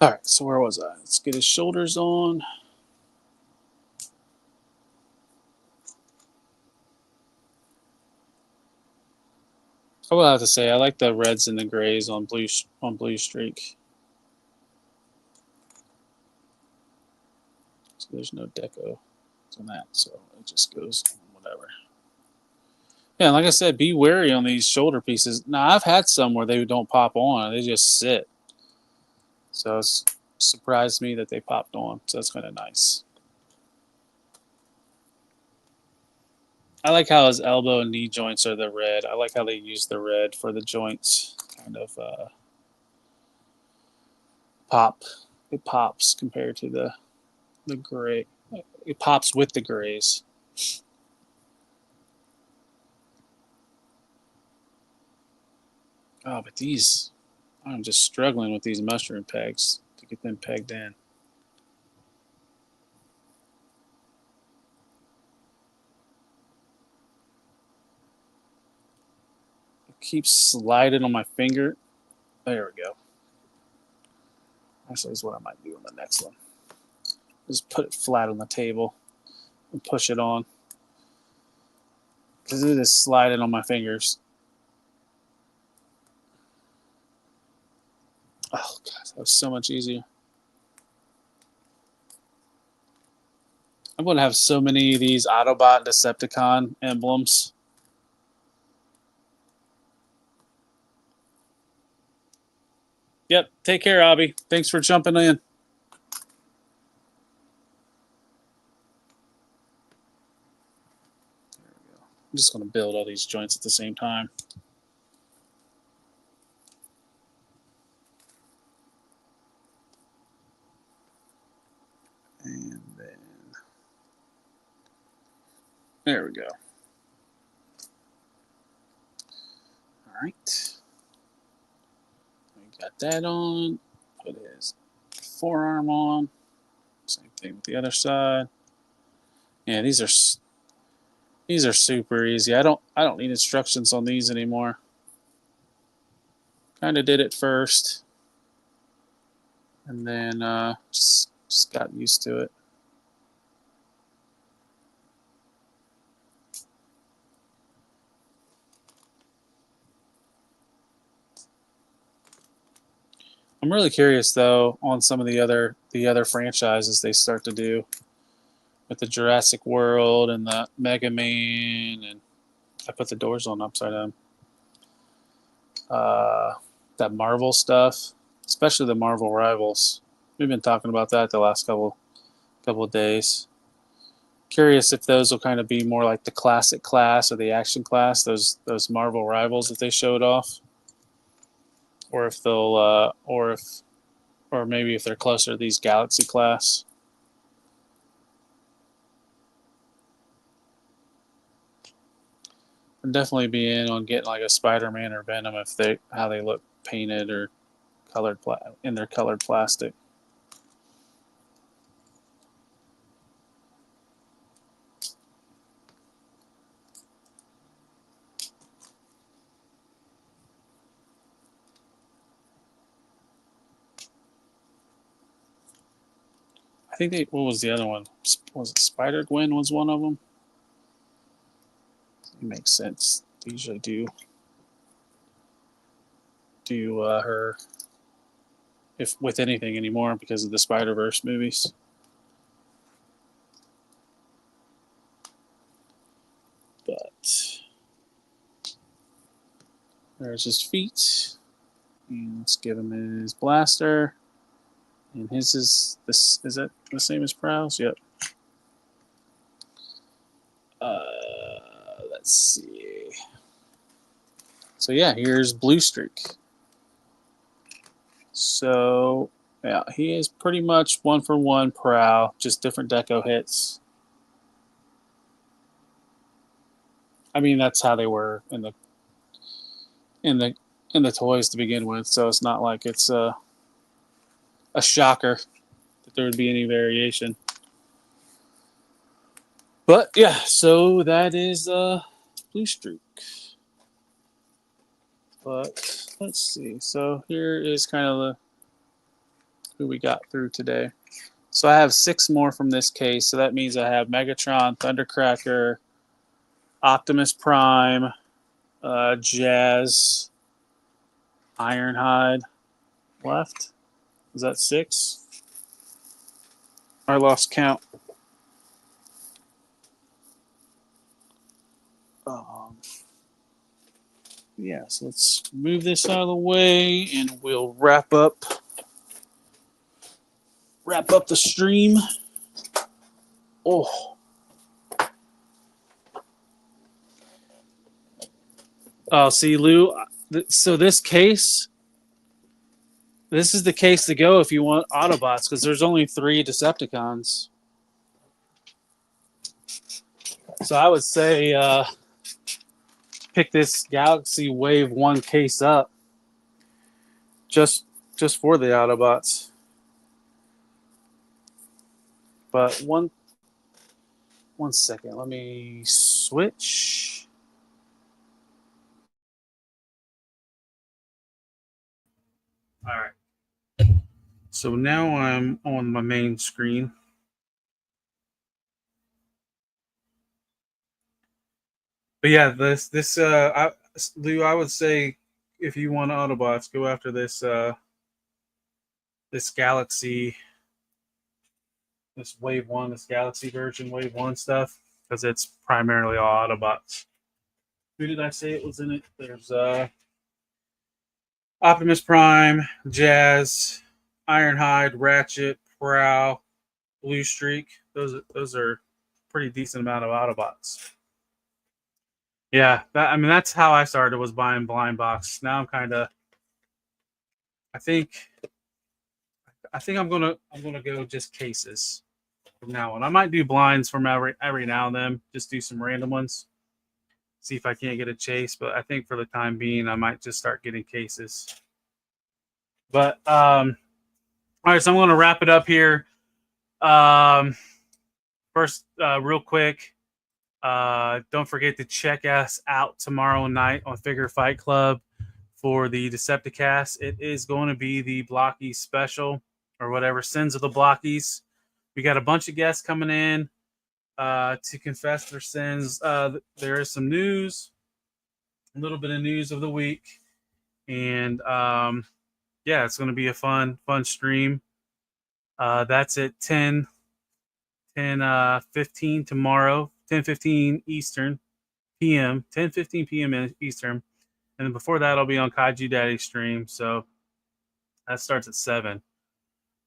All right, so where was I? Let's get his shoulders on. I will have to say I like the reds and the grays on Blue Streak. So there's no deco on that, so it just goes whatever. Yeah, like I said, be wary on these shoulder pieces. Now I've had some where they don't pop on; they just sit. So it's surprised me that they popped on. So that's kind of nice. I like how his elbow and knee joints are the red. I like how they use the red for the joints. Kind of pop. It pops compared to the gray. It pops with the grays. Oh, but these, I'm just struggling with these mushroom pegs to get them pegged in. It keeps sliding on my finger. There we go. Actually, is what I might do on the next one. Just put it flat on the table and push it on. Because it is sliding on my fingers. Oh, God, that was so much easier. I'm going to have so many of these Autobot and Decepticon emblems. Yep, take care, Abby. Thanks for jumping in. I'm just going to build all these joints at the same time. And then, there we go. All right. We got that on. Put his forearm on. Same thing with the other side. Yeah, these are super easy. I don't need instructions on these anymore. Kind of did it first, and then just got used to it. I'm really curious though on some of the other franchises they start to do with the Jurassic World and the Mega Man, and I put the doors on upside down. That Marvel stuff, especially the Marvel Rivals. We've been talking about that the last couple of days. Curious if those will kind of be more like the classic class or the action class, those Marvel Rivals that they showed off, or if they'll or maybe if they're closer to these Galaxy class. I'd definitely be in on getting like a Spider-Man or Venom if how they look painted or colored in their colored plastic. I think what was the other one? Was it Spider-Gwen was one of them? It makes sense. They usually do her if with anything anymore because of the Spider-Verse movies. But there's his feet. And let's give him his blaster. And his is this. Is that the same as Prowl's? Yep. Let's see. So yeah, here's Blue Streak. So yeah, he is pretty much 1-for-1 Prowl, just different deco hits. I mean, that's how they were in the toys to begin with. So it's not like it's a shocker that there would be any variation. But yeah, so that is Blue Streak. But let's see. So here is kind of who we got through today. So I have 6 more from this case. So that means I have Megatron, Thundercracker, Optimus Prime, Jazz, Ironhide left. Is that 6? I lost count. Yeah, so let's move this out of the way and we'll wrap up the stream. Oh. Oh, see, Lou, so this case, this is the case to go if you want Autobots, because there's only 3 Decepticons. So I would say pick this Galaxy Wave 1 case up just for the Autobots. But one second, let me switch. All right. So now I'm on my main screen. But yeah, Lou, I would say if you want Autobots, go after this Galaxy, this Wave 1, this Galaxy version Wave 1 stuff, because it's primarily all Autobots. Who did I say it was in it? There's Optimus Prime, Jazz, Ironhide, Ratchet, Prowl, Blue Streak. Those are pretty decent amount of Autobots. Yeah, that's how I started, was buying blind box. Now I'm kind of, I think I'm gonna go just cases from now on. I might do blinds from every now and then, just do some random ones, see if I can't get a chase. But I think for the time being, I might just start getting cases. But all right, so I'm gonna wrap it up here. First, real quick. Don't forget to check us out tomorrow night on Figure Fight Club for the Decepticast. It is going to be the Blokees special, or whatever, Sins of the Blokees. We got a bunch of guests coming in to confess their sins. There is some news, a little bit of news of the week, and yeah, it's going to be a fun stream. That's at 10:15 tomorrow. 10:15 Eastern PM, 10:15 PM Eastern, and then before that I'll be on Kaiju Daddy stream, so that starts at 7.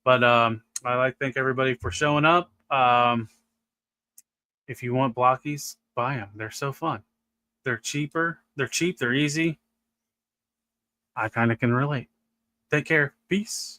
But I'd like to thank everybody for showing up. If you want Blokees, buy them. They're so fun. They're cheaper. They're cheap. They're easy. I kind of can relate. Take care. Peace.